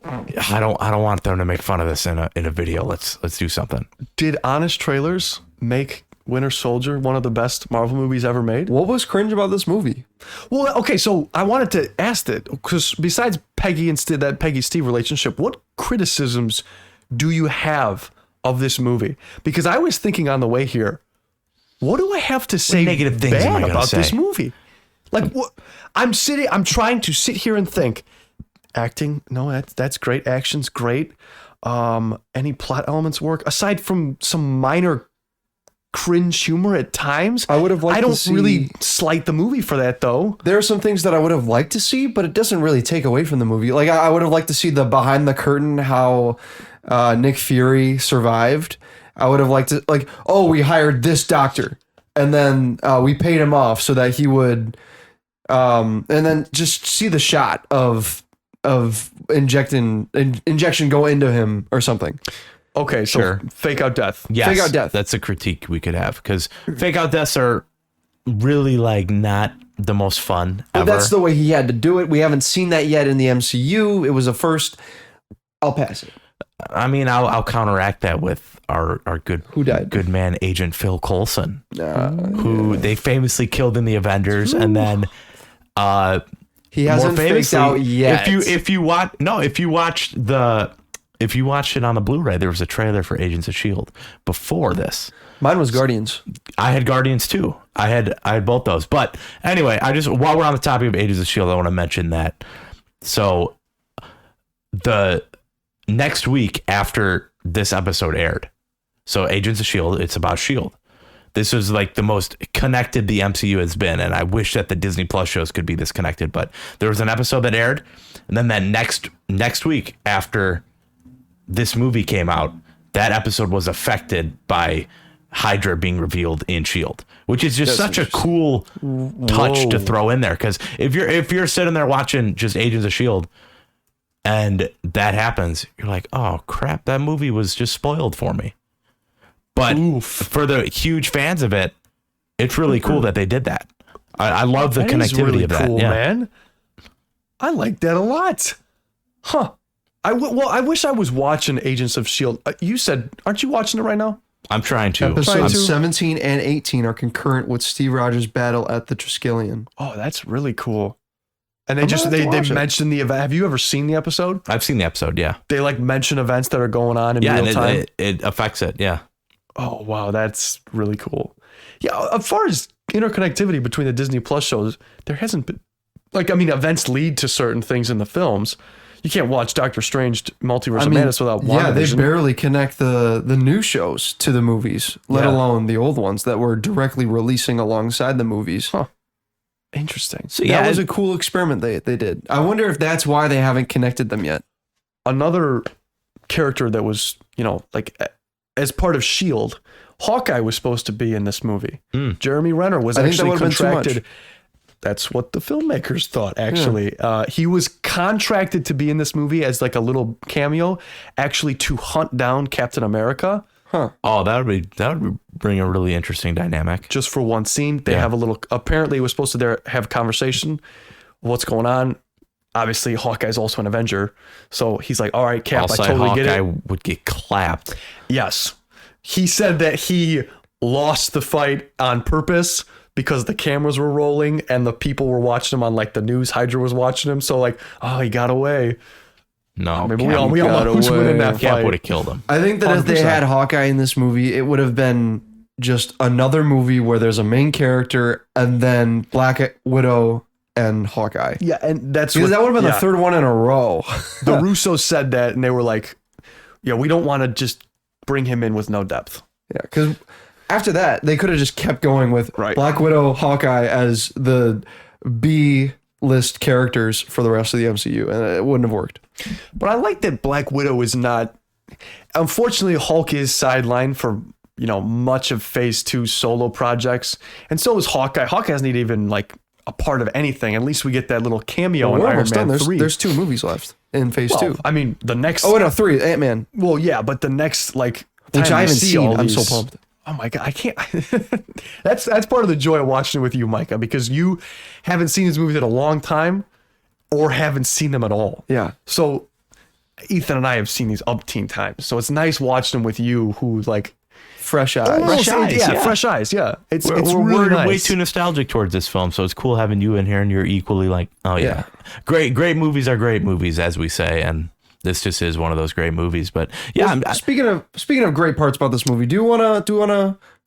I don't want them to make fun of this in a video. Let's do something. Did Honest Trailers make Winter Soldier one of the best Marvel movies ever made? What was cringe about this movie? Well, okay, so I wanted to ask that because besides Peggy and that Peggy-Steve relationship, what criticisms do you have of this movie? Because I was thinking on the way here, what do I have to say negative things am I bad gonna about this say? movie? Like, what? I'm trying to sit here and think, acting, no, that's great. Action's great. Any plot elements work aside from some minor cringe humor at times. I would have liked I to don't see- really slight the movie for that though. There are some things that I would have liked to see, but it doesn't really take away from the movie. Like I would have liked to see the behind the curtain, how Nick Fury survived. I would have liked to we hired this doctor and then we paid him off so that he would, and then just see the shot of injection go into him or something. Okay, so Sure. fake out death. Yes, Fake out death. That's a critique we could have because fake out deaths are really like not the most fun But ever. that's the way he had to do it. We haven't seen that yet in the MCU. It was a first. I'll pass it. I mean, I'll counteract that with our good Who died? good man Agent Phil Coulson, who they famously killed in the Avengers, and then He hasn't faked out yet. If you watched it on the Blu-ray, there was a trailer for Agents of Shield before this. Mine was Guardians. I had Guardians too. I had both those. But anyway, while we're on the topic of Agents of Shield, I want to mention that. So the next week after this episode aired, so Agents of Shield, it's about Shield. This was like the most connected the MCU has been, and I wish that the Disney Plus shows could be this connected. But there was an episode that aired, and then that next week after this movie came out, that episode was affected by Hydra being revealed in Shield, which is just such a cool touch to throw in there. Because if you're sitting there watching just Agents of Shield, and that happens, you're like, oh crap, that movie was just spoiled for me. But for the huge fans of it, it's really cool that they did that. I love the That is connectivity really of that. cool, Yeah. man. I like that a lot. Huh. I wish I was watching Agents of S.H.I.E.L.D. You said, aren't you watching it right now? I'm trying to. Episodes 17 and 18 are concurrent with Steve Rogers' battle at the Triskelion. Oh, that's really cool. And they I'm gonna have to watch it. mentioned the event. Have you ever seen the episode? I've seen the episode, yeah. They like mention events that are going on in Yeah, real and time. it affects it, yeah. Oh, wow. That's really cool. Yeah. As far as interconnectivity between the Disney Plus shows, there hasn't been, events lead to certain things in the films. You can't watch Doctor Strange Multiverse of Madness without yeah, they WandaVision. barely connect the new shows to the movies, let Yeah. alone the old ones that were directly releasing alongside the movies. Huh. Interesting. So That was a cool experiment they did. I wonder if that's why they haven't connected them yet. Another character that was, as part of S.H.I.E.L.D., Hawkeye was supposed to be in this movie. Jeremy Renner was I think that actually would've been too much. contracted. That's what the filmmakers thought, actually. He was contracted to be in this movie as like a little cameo, actually to hunt down Captain America. Oh, that would bring a really interesting dynamic. Just for one scene. They have a little, apparently it was supposed to have a conversation. What's going on? Obviously, Hawkeye's also an Avenger. So he's like, all right, Cap, Also, I totally Hawkeye get it. would get clapped. Yes. He said that he lost the fight on purpose because the cameras were rolling and the people were watching him on like the news. Hydra was watching him. So like, oh, he got away. No, Maybe Cap, we all know who's winning that Cap fight. would have killed him. I think that if they 100%. had Hawkeye in this movie, it would have been just another movie where there's a main character and then Black Widow and Hawkeye. Yeah, and that's Because that would have been yeah. the third one in a row. The Russos said that and they were like, yeah, we don't want to just bring him in with no depth. Yeah, because after that, they could have just kept going with Right. Black Widow, Hawkeye as the B list characters for the rest of the MCU, and it wouldn't have worked. But I like that Black Widow is not. Unfortunately, Hulk is sidelined for much of Phase 2 solo projects, and so is Hawkeye. Hawkeye's not even like a part of anything. At least we get that little cameo in We're Iron almost Man done. 3. There's 2 movies left in Phase 2. I mean, the next. Oh, no, 3. Ant-Man, Well, yeah, but the next which time I we haven't see seen. all I'm so these- pumped. Oh my god, I can't. That's part of the joy of watching it with you, Micah, because you haven't seen these movies in a long time, or haven't seen them at all. Yeah. So Ethan and I have seen these umpteen times, so it's nice watching them with you, who like Fresh eyes. almost- eyes, yeah. fresh eyes, yeah. It's We're really nice. way too nostalgic towards this film, so it's cool having you in here, and you're equally like, oh yeah, Yeah. great movies are great movies, as we say, and this just is one of those great movies. But yeah, Speaking of great parts about this movie, do you wanna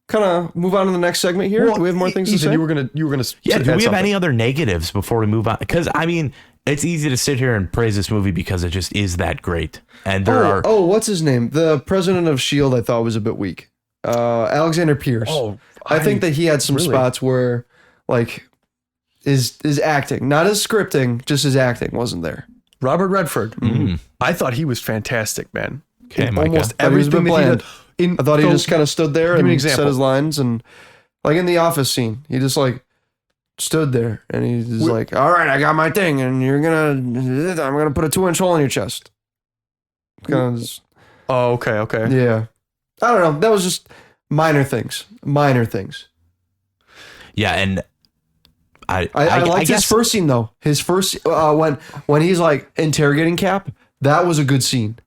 kind of move on to the next segment here? Do we have more things Ethan, to say? you were gonna yeah. add Do we have something. any other negatives before we move on? Because I mean, it's easy to sit here and praise this movie because it just is that great, and there are. What's his name? The president of S.H.I.E.L.D. I thought was a bit weak. Alexander Pierce. Oh, I think that he had some really? spots where, like, his acting, not his scripting, just his acting wasn't there. Robert Redford. I thought he was fantastic, man. Okay, In Micah. almost Thought he was a bit everything that he bland. did. I thought he just kind of stood there give me an and said example. his lines, and like in the office scene, he just like stood there and he's just like, "All right, I got my thing, and I'm gonna put a 2-inch hole in your chest." Kind of, Oh, okay. yeah. I don't know. That was just minor things. Yeah, and I I liked his guess first scene though. His first when he's like interrogating Cap, that was a good scene.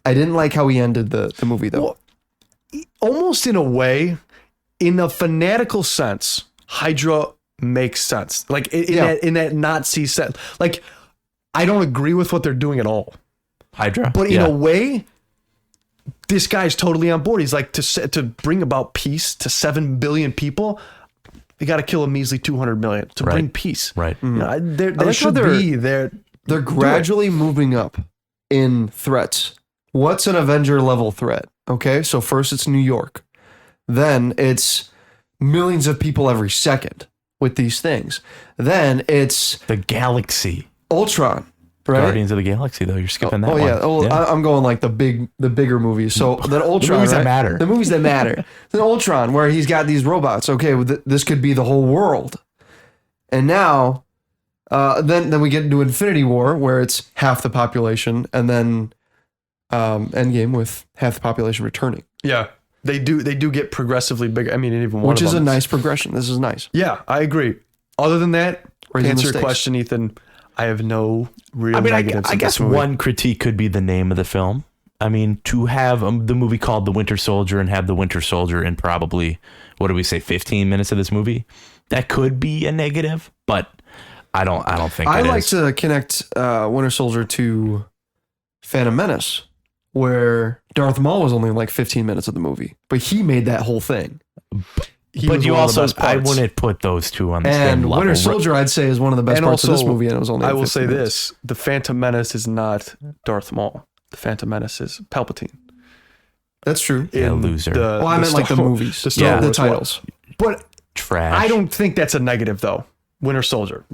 I didn't like how he ended the movie though. Well, almost in a way, in a fanatical sense, Hydra makes sense. Like in that Nazi sense. Like, I don't agree with what they're doing at all. Hydra, But in yeah. a way, this guy's totally on board. He's like, to bring about peace to 7 billion people, you got to kill a measly 200 million to bring peace. Right. You know, there like how should be there. They're gradually moving up in threats. What's an Avenger level threat? Okay, so first it's New York. Then it's millions of people every second with these things. Then it's The Galaxy. Ultron, right? Guardians of the Galaxy, though. You're skipping that one. Yeah. Oh, I'm going like the bigger movies. So then Ultron, movies that right? matter. The movies that matter. Then Ultron, where he's got these robots. Okay, well, this could be the whole world. And now, then we get into Infinity War, where it's half the population, and then Endgame with half the population returning, Yeah, they do get progressively bigger. I mean, even one which of is a them nice progression. This is nice. Yeah, I agree. Other than that, to Raising answer the your stakes. question, Ethan, I have no real I mean, negatives. I of guess this movie. one critique could be the name of the film. I mean, to have the movie called The Winter Soldier and have the Winter Soldier in probably, what do we say, 15 minutes of this movie, that could be a negative, but I don't think I it like is. to connect Winter Soldier to Phantom Menace, where Darth Maul was only like 15 minutes of the movie, but he made that whole thing. He But was you one of the also, best I parts. wouldn't put those two on the same And level. Winter Soldier, I'd say, is one of the best And parts of this also, movie, and it was only. I will 15 say minutes. this: the Phantom Menace is not Darth Maul. The Phantom Menace is Palpatine. That's true. Yeah, in loser. Well, I meant like the movies, the Star Yeah. the Wars titles. one. But Trash. I don't think that's a negative though. Winter Soldier,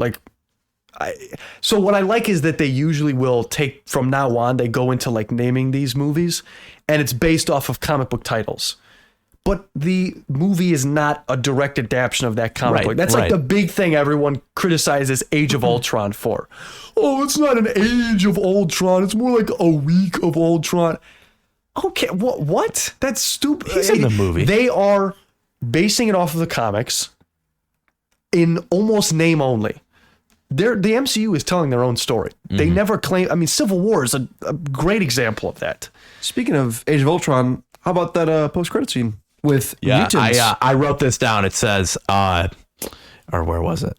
so what I like is that they usually will take from now on. They go into like naming these movies, and it's based off of comic book titles. But the movie is not a direct adaptation of that comic Right, book. That's like right. the big thing everyone criticizes Age of Ultron for. Oh, it's not an Age of Ultron. It's more like a week of Ultron. Okay, what? That's stupid. He's in the movie. They are basing it off of the comics in almost name only. The MCU is telling their own story. They Mm-hmm. never claim. I mean, Civil War is a great example of that. Speaking of Age of Ultron, how about that post-credit scene with mutants? I wrote this down. It says, or where was it?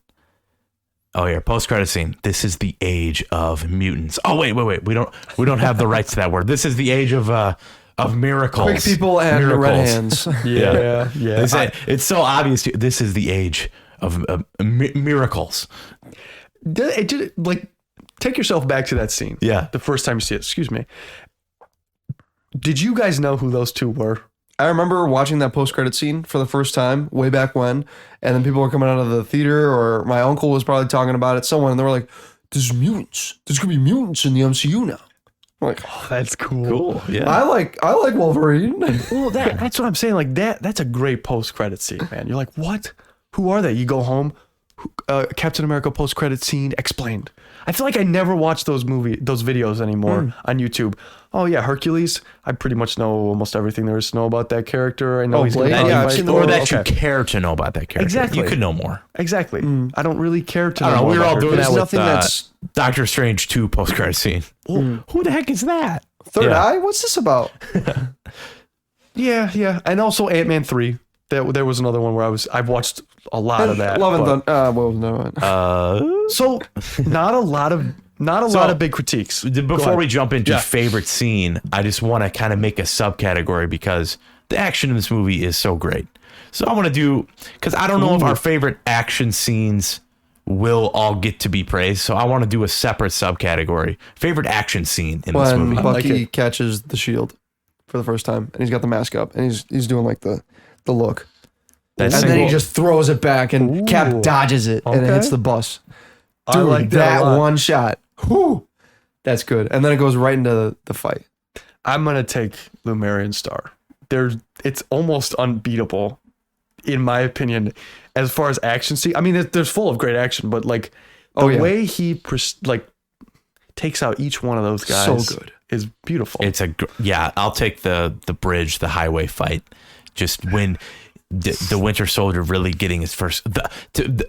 Oh, here, post-credit scene. This is the age of mutants. Oh, wait. We don't have the rights to that word. This is the age of miracles. Quick people and red hands. Yeah. They say, it's so obvious. This is the age of miracles. It did, like, take yourself back to that scene. Yeah. The first time you see it. Excuse me. Did you guys know who those two were? I remember watching that post-credit scene for the first time way back when, and then people were coming out of the theater, or my uncle was probably talking about it, someone, and they were like, there's mutants. There's going to be mutants in the MCU now. I'm like, Oh, that's cool. Cool. Yeah. I like Wolverine. Well, that's what I'm saying. Like that's a great post-credit scene, man. You're like, what? Who are they? You go home, Captain America post-credit scene explained. I feel like I never watch those videos anymore on YouTube. Oh yeah, Hercules. I pretty much know almost everything there is to know about that character. I know he's Blade? gonna Yeah, fight- I've seen the or world. that you Okay. care to know about that character. Exactly. You could know more. Exactly. I don't really care to know. I don't know. more We were about all doing Hercules. that There's with nothing that's- Doctor Strange 2 post-credit scene. Well, who the heck is that? Third Yeah. Eye? What's this about? Yeah, and also Ant-Man 3. There was another one where I've watched a lot of that. Love and but- Thunder. What was another one? So not a lot of big critiques. Before we jump into Yeah. favorite scene, I just want to kind of make a subcategory because the action in this movie is so great. So I want to do, because I don't know if our favorite action scenes will all get to be praised. So I want to do a separate subcategory. Favorite action scene in this When movie. Bucky catches the shield for the first time, and he's got the mask up, and he's doing like the look. That And then he single- just throws it back, and Cap dodges it, and it Okay. hits the bus. I Dude, like that that a lot. one shot. Whew, that's good. And then it goes right into the fight. I'm gonna take Lumerian Star. It's almost unbeatable, in my opinion, as far as action scene. I mean, there's full of great action, but like the way he takes out each one of those guys, So good. is beautiful. I'll take the bridge, the highway fight. Just when the Winter Soldier really getting his first.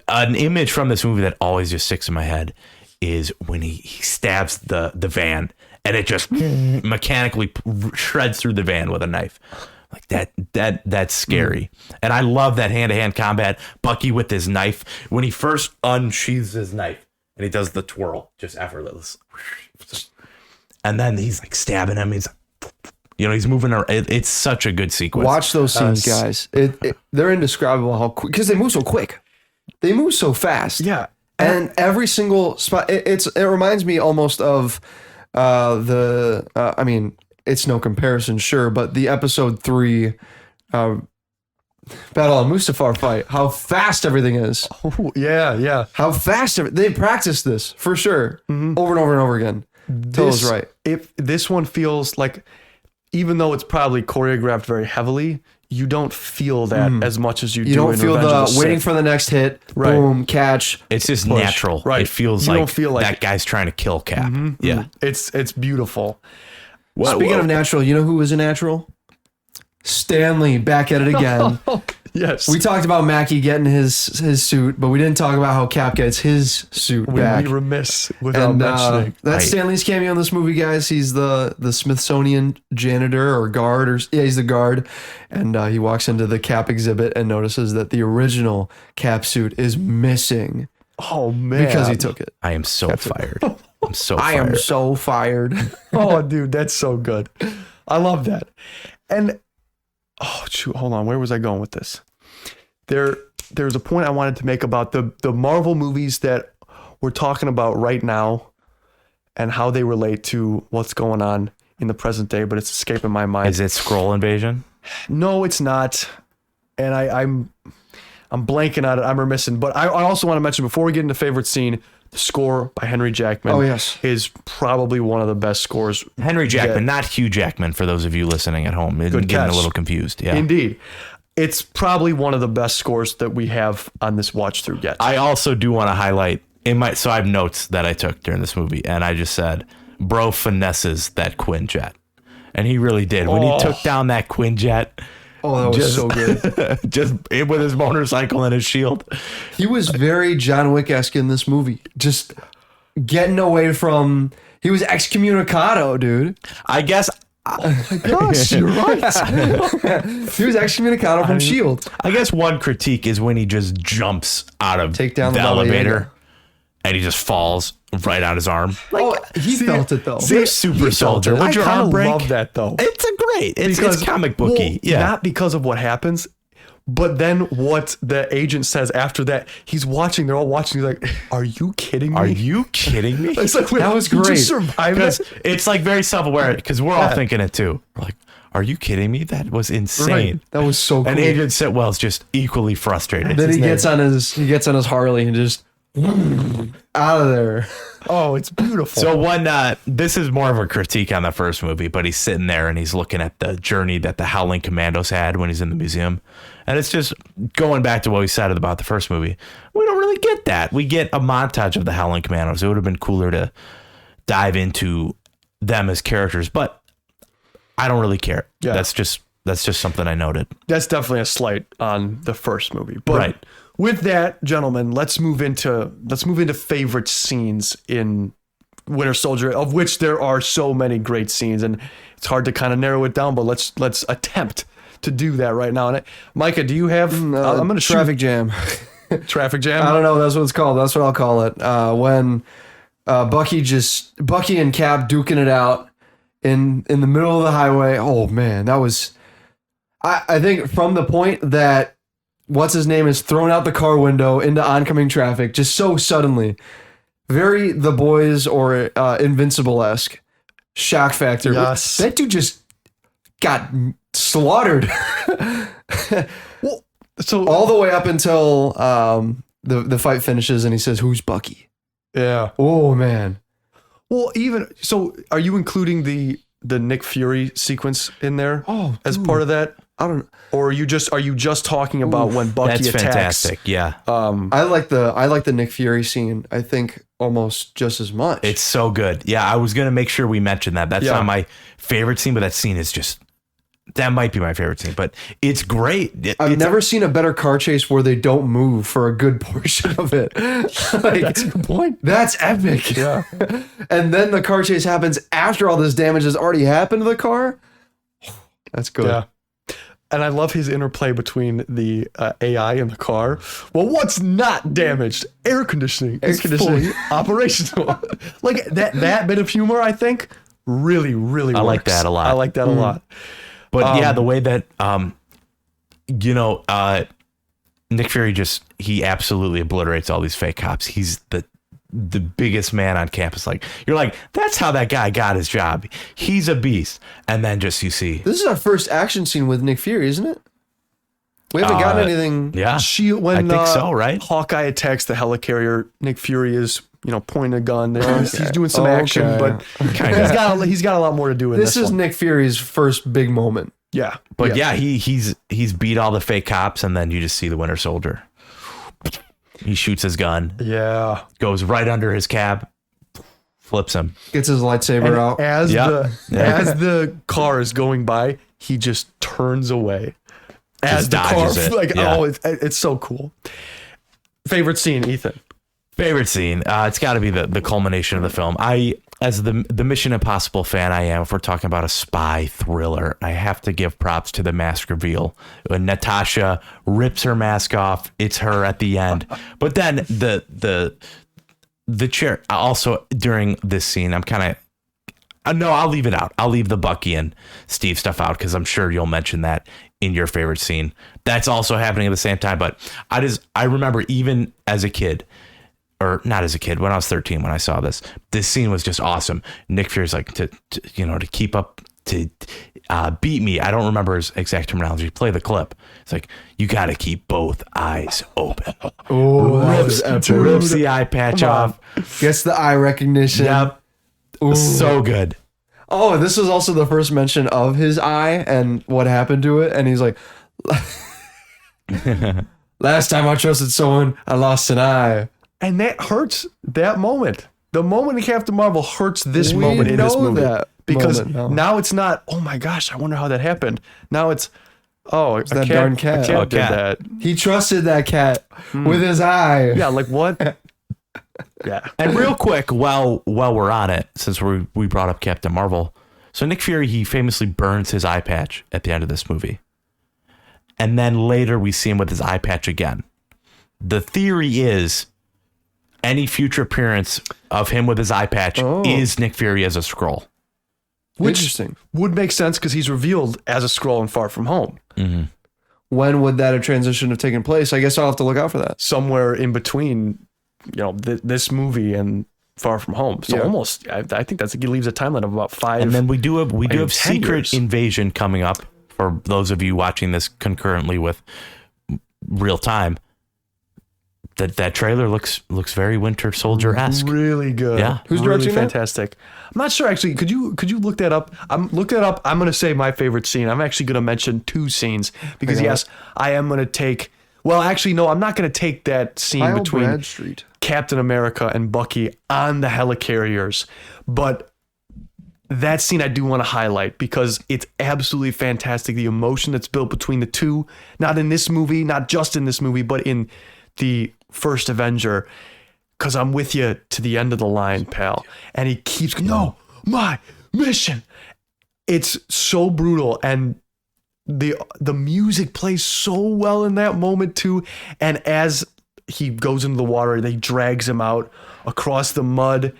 An image from this movie that always just sticks in my head is when he stabs the van and it just mechanically shreds through the van with a knife. Like that's scary. And I love that hand-to-hand combat. Bucky with his knife, when he first unsheathes his knife and he does the twirl, just effortless. And then he's like stabbing him. He's he's moving around. It's such a good sequence. Watch those scenes, guys. They're indescribable how quick, because they move so quick. They move so fast. Yeah. And every single spot, it reminds me almost of I mean, it's no comparison, sure, but the episode 3 Battle on Mustafar fight, how fast everything is. Ooh, yeah. How fast they practice this for sure, over and over and over again. Total's right. If this one feels like, even though it's probably choreographed very heavily, you don't feel that as much as you do. You don't in feel Revenge of the the waiting Sith. for the next hit, Right. boom, catch. It's just Push. natural. Right. It feels You like don't feel like- that guy's trying to kill Cap. Yeah. It's beautiful. Speaking of natural, you know who is a natural? Stanley, back at it again. Yes, We talked about Mackie getting his suit, but we didn't talk about how Cap gets his suit back. we remiss without And mentioning. that's Right. Stanley's cameo in this movie, guys. He's the Smithsonian janitor or guard, he's the guard, and he walks into the Cap exhibit and notices that the original Cap suit is missing Oh man, because he took it. I am so fired. I'm so I fired. am so fired. Oh, dude, that's so good. I love that. And shoot, hold on. Where was I going with this? There's a point I wanted to make about the Marvel movies that we're talking about right now and how they relate to what's going on in the present day, but it's escaping my mind. Is it Skrull Invasion? No, it's not. And I'm blanking on it. I'm remissing. But I also want to mention, before we get into favorite scene, the score by Henry Jackman. Oh, yes. Is probably one of the best scores. Henry Jackman, not Hugh Jackman, for those of you listening at home. Getting catch. a little confused. Yeah. Indeed. It's probably one of the best scores that we have on this watch through yet. I also do want to highlight so I have notes that I took during this movie, and I just said, bro finesses that Quinjet. And he really did. When he took down that Quinjet, Oh, that was so good. just with his motorcycle and his shield. He was very John Wick-esque in this movie. Just getting away from... He was excommunicado, dude. I guess... Gosh, you're right. He was excommunicado from S.H.I.E.L.D. I guess one critique is when he just jumps out of Take down the elevator and he just falls right on his arm. He felt it, though. You're a super soldier. I Would your kind arm of break? love that though. It's comic booky. Well, Yeah. Not because of what happens, but then what the agent says after that. He's watching. They're all watching. He's like, "Are you kidding me? Are you kidding me? It's like, That was you great. just survived Because it. it's like very self-aware because we're all thinking it too. We're like, are you kidding me? That was insane. Right. That was so cool. And Agent Sitwell's just equally frustrated. Then he gets on his Harley and just out of there. Oh, it's beautiful. So this is more of a critique on the first movie, but he's sitting there and he's looking at the journey that the Howling Commandos had when he's in the museum. And it's just going back to what we said about the first movie. We don't really get that. We get a montage of the Howling Commandos. It would have been cooler to dive into them as characters, but I don't really care. Yeah. That's just something I noted. That's definitely a slight on the first movie. But Right. with that, gentlemen, let's move into favorite scenes in Winter Soldier, of which there are so many great scenes, and it's hard to kind of narrow it down. But let's attempt to do that right now. And Micah, do you have? I'm going to Traffic jam. Traffic jam. I don't know. That's what it's called. That's what I'll call it. When Bucky and Cap duking it out in the middle of the highway. Oh man, that was. I think from the point that what's his name is thrown out the car window into oncoming traffic just so suddenly, very The Boys or Invincible-esque shock factor. Yes. That dude just got slaughtered. Well, so All the way up until the fight finishes and he says, "Who's Bucky?" yeah. Oh man. Well, even so, are you including the Nick Fury sequence in there as part of that? I don't. Or are you just talking about when Bucky That's attacks? fantastic. Yeah. I like the Nick Fury scene. I think almost just as much. It's so good. Yeah, I was going to make sure we mentioned that. That's Yeah. not my favorite scene, but that scene is that might be my favorite scene, but it's great. I've never seen a better car chase where they don't move for a good portion of it. That's a good point. That's epic. Yeah. And then the car chase happens after all this damage has already happened to the car. That's good. Yeah. And I love his interplay between the AI and the car. Well, what's not damaged? Air conditioning. Air conditioning. fully operational. Like that bit of humor, I think, really, really works. I like that a lot. I like that a lot. But yeah, the way that Nick Fury he absolutely obliterates all these fake cops. He's the biggest man on campus. Like, you're like, that's how that guy got his job. He's a beast. And then you see, This is our first action scene with Nick Fury, isn't it? We haven't gotten anything. yeah, When I think so, right? Hawkeye attacks the helicarrier, Nick Fury is pointing a gun. He's doing some action, Okay. but he's got a lot more to do in this This is one. Nick Fury's first big moment. Yeah, But yeah, he's beat all the fake cops, and then you just see the Winter Soldier. He shoots his gun, yeah. goes right under his cab, flips him. Gets his lightsaber out. As Yeah. as the car is going by, he just turns away. As Just the car, dodges it. like Yeah. it's so cool. Favorite scene, Ethan. Favorite scene? It's got to be the culmination of the film. As the Mission Impossible fan I am, if we're talking about a spy thriller, I have to give props to the mask reveal. When Natasha rips her mask off, it's her at the end. But then the chair. Also during this scene, I'm kind of no, I'll leave it out. I'll leave the Bucky and Steve stuff out because I'm sure you'll mention that in your favorite scene. That's also happening at the same time. But I remember even as a kid. Or not as a kid, when I was 13, when I saw this scene was just awesome. Nick Fury's like, to keep up, to beat me. I don't remember his exact terminology. Play the clip. It's like, you got to keep both eyes open. Rips the eye patch off. Gets the eye recognition. Yep. So good. Oh, this was also the first mention of his eye and what happened to it. And he's like, last time I trusted someone, I lost an eye. And that hurts that moment. The moment in Captain Marvel hurts this We moment in this know movie. that Because moment now. now it's not, oh my gosh, I wonder how that happened. Now it's, oh, a that darn cat. A cat Oh, did cat. that. He trusted that cat with his eye. Yeah, like what? Yeah. And real quick, while we're on it, since we brought up Captain Marvel, so Nick Fury, he famously burns his eye patch at the end of this movie. And then later we see him with his eye patch again. The theory is any future appearance of him with his eye patch is Nick Fury as a Skrull. Which Interesting. would make sense because he's revealed as a Skrull in Far From Home. When would that transition have taken place? I guess I'll have to look out for that. Somewhere in between, this movie and Far From Home. So almost, I think he leaves a timeline of about 5. And then we do have 10 Secret years. Invasion coming up for those of you watching this concurrently with real time. That trailer looks very Winter Soldier-esque. Really good. Yeah. Who's really directing that? fantastic. I'm not sure actually. Could you look that up? Look that up. I'm gonna say my favorite scene. I'm actually gonna mention 2 scenes because yes, I am gonna take. Well, actually, no, I'm not gonna take that scene Kyle between Bradstreet. Captain America and Bucky on the helicarriers, but that scene I do want to highlight because it's absolutely fantastic. The emotion that's built between the two, not in this movie, not just in this movie, but in the first Avenger, because I'm with you to the end of the line, pal. And he keeps, no, my mission. It's so brutal, and the music plays so well in that moment too. And as he goes into the water, they drags him out across the mud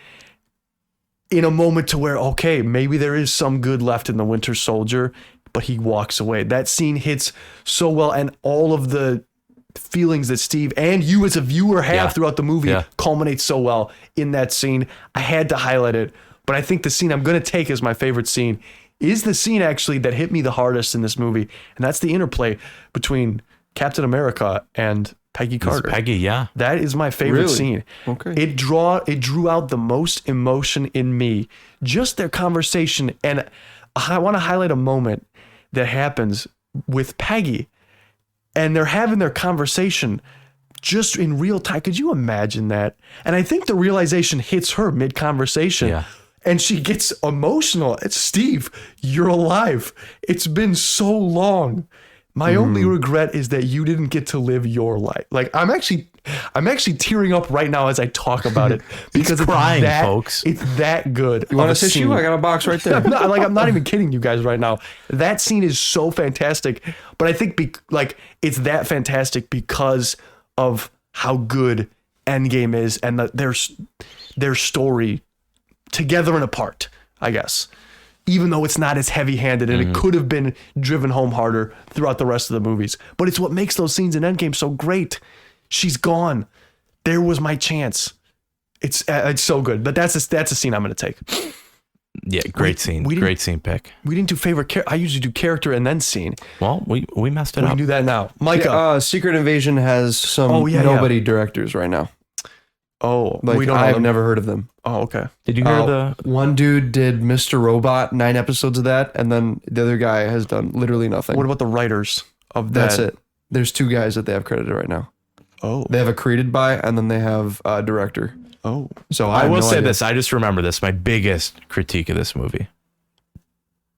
in a moment to where, okay, maybe there is some good left in the Winter Soldier, but he walks away. That scene hits so well, and all of the feelings that Steve and you as a viewer have throughout the movie culminates so well in that scene. I had to highlight it, but I think the scene I'm going to take as my favorite scene is the scene actually that hit me the hardest in this movie, and that's the interplay between Captain America and Peggy Carter. Peggy, yeah. That is my favorite Really? scene. Okay. It drew out the most emotion in me. Just their conversation, and I want to highlight a moment that happens with Peggy, and they're having their conversation just in real time. Could you imagine that? And I think the realization hits her mid-conversation. Yeah. And she gets emotional. It's Steve, you're alive. It's been so long. My only regret is that you didn't get to live your life. Like I'm actually tearing up right now as I talk about it because it's crying, that, folks. It's that good. You want a tissue? I got a box right there. I'm not even kidding you guys right now. That scene is so fantastic, but I think it's that fantastic because of how good Endgame is and their story together and apart, I guess. Even though it's not as heavy-handed and it could have been driven home harder throughout the rest of the movies. But it's what makes those scenes in Endgame so great. She's gone. There was my chance. It's so good. But that's a scene I'm going to take. Yeah, great scene. Great scene pick. We didn't do favorite I usually do character and then scene. Well, we messed it We up. can do that now. Micah. Secret Invasion has some nobody directors right now. Oh, Like, we don't know I've them. never heard of them. Oh, okay. Did you hear the... One dude did Mr. Robot, 9 episodes of that, and then the other guy has done literally nothing. What about the writers of that? That's it. There's 2 guys that they have credited right now. Oh. They have a created by, and then they have a director. Oh. So I have will no say idea. this. I just remember this. My biggest critique of this movie.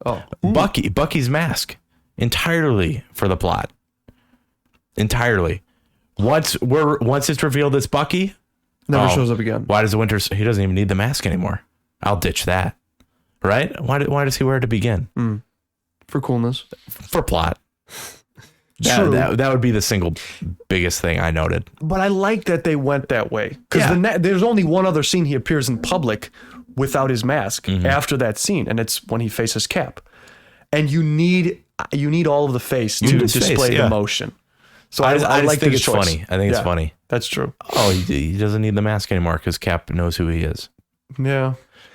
Oh, Bucky's mask. Entirely for the plot. Entirely. Once it's revealed it's Bucky... never Oh, shows up again. Why does the Winter... He doesn't even need the mask anymore. I'll ditch that. Right? Why does he wear it to begin? For coolness. For plot. True. That would be the single biggest thing I noted. But I like that they went that way. Because there's only one other scene he appears in public without his mask after that scene, and it's when he faces Cap. And you need all of the face to need his face, display the yeah. emotion. So I I like think this it's choice. funny. I think it's Yeah, funny. That's true. Oh, he doesn't need the mask anymore because Cap knows who he is. Yeah.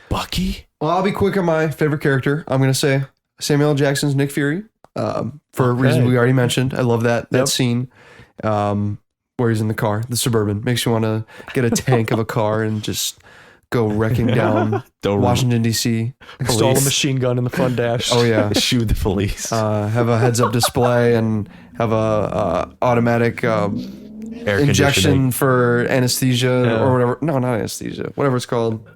Bucky? Well, I'll be quick on my favorite character. I'm going to say Samuel L. Jackson's Nick Fury. For a reason we already mentioned. I love that scene where he's in the car, the Suburban. Makes you want to get a tank of a car and just go wrecking down Washington, D.C. Install a machine gun in the front dash. Oh, yeah. Shoot the police. Have a heads-up display and have a automatic Air injection conditioning. for anesthesia or whatever. No, not anesthesia. Whatever it's called.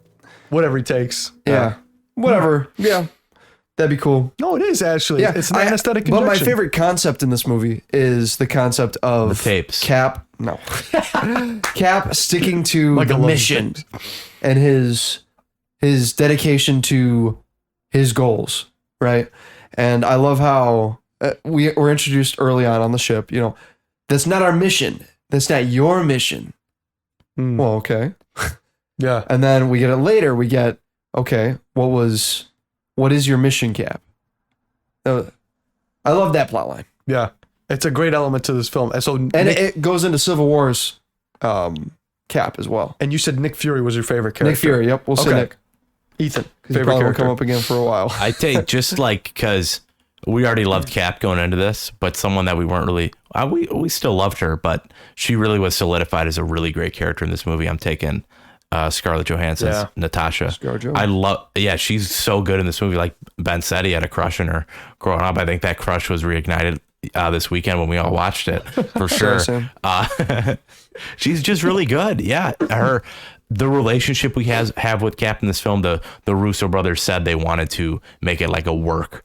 Whatever he takes. Yeah. Whatever. Yeah. That'd be cool. No, it is actually. Yeah, It's an anesthetic But injection. my favorite concept in this movie is the concept of The tapes. Cap. No, Cap sticking to Like the a love mission and his dedication to his goals, right? And I love how we were introduced early on the ship. You know, that's not our mission. That's not your mission. Well, okay. Yeah. And then we get it later. We get, okay, what is your mission, Cap? I love that plot line. Yeah. It's a great element to this film. And so And it goes into Civil War's Cap as well. And you said Nick Fury was your favorite character. Nick Fury, yep. We'll say Okay. Nick. Ethan, He favorite probably won't character. come up again for a while. I think just like because we already loved Cap going into this, but someone that we weren't really, we still loved her, but she really was solidified as a really great character in this movie. I'm taking Scarlett Johansson's Yeah. Natasha. Scarlett Jo. I love, she's so good in this movie. Like Ben said, he had a crush on her growing up. I think that crush was reignited this weekend when we all watched it for sure. Same. She's just really good. Yeah, the relationship we have with Cap in this film, the Russo brothers said they wanted to make it like a work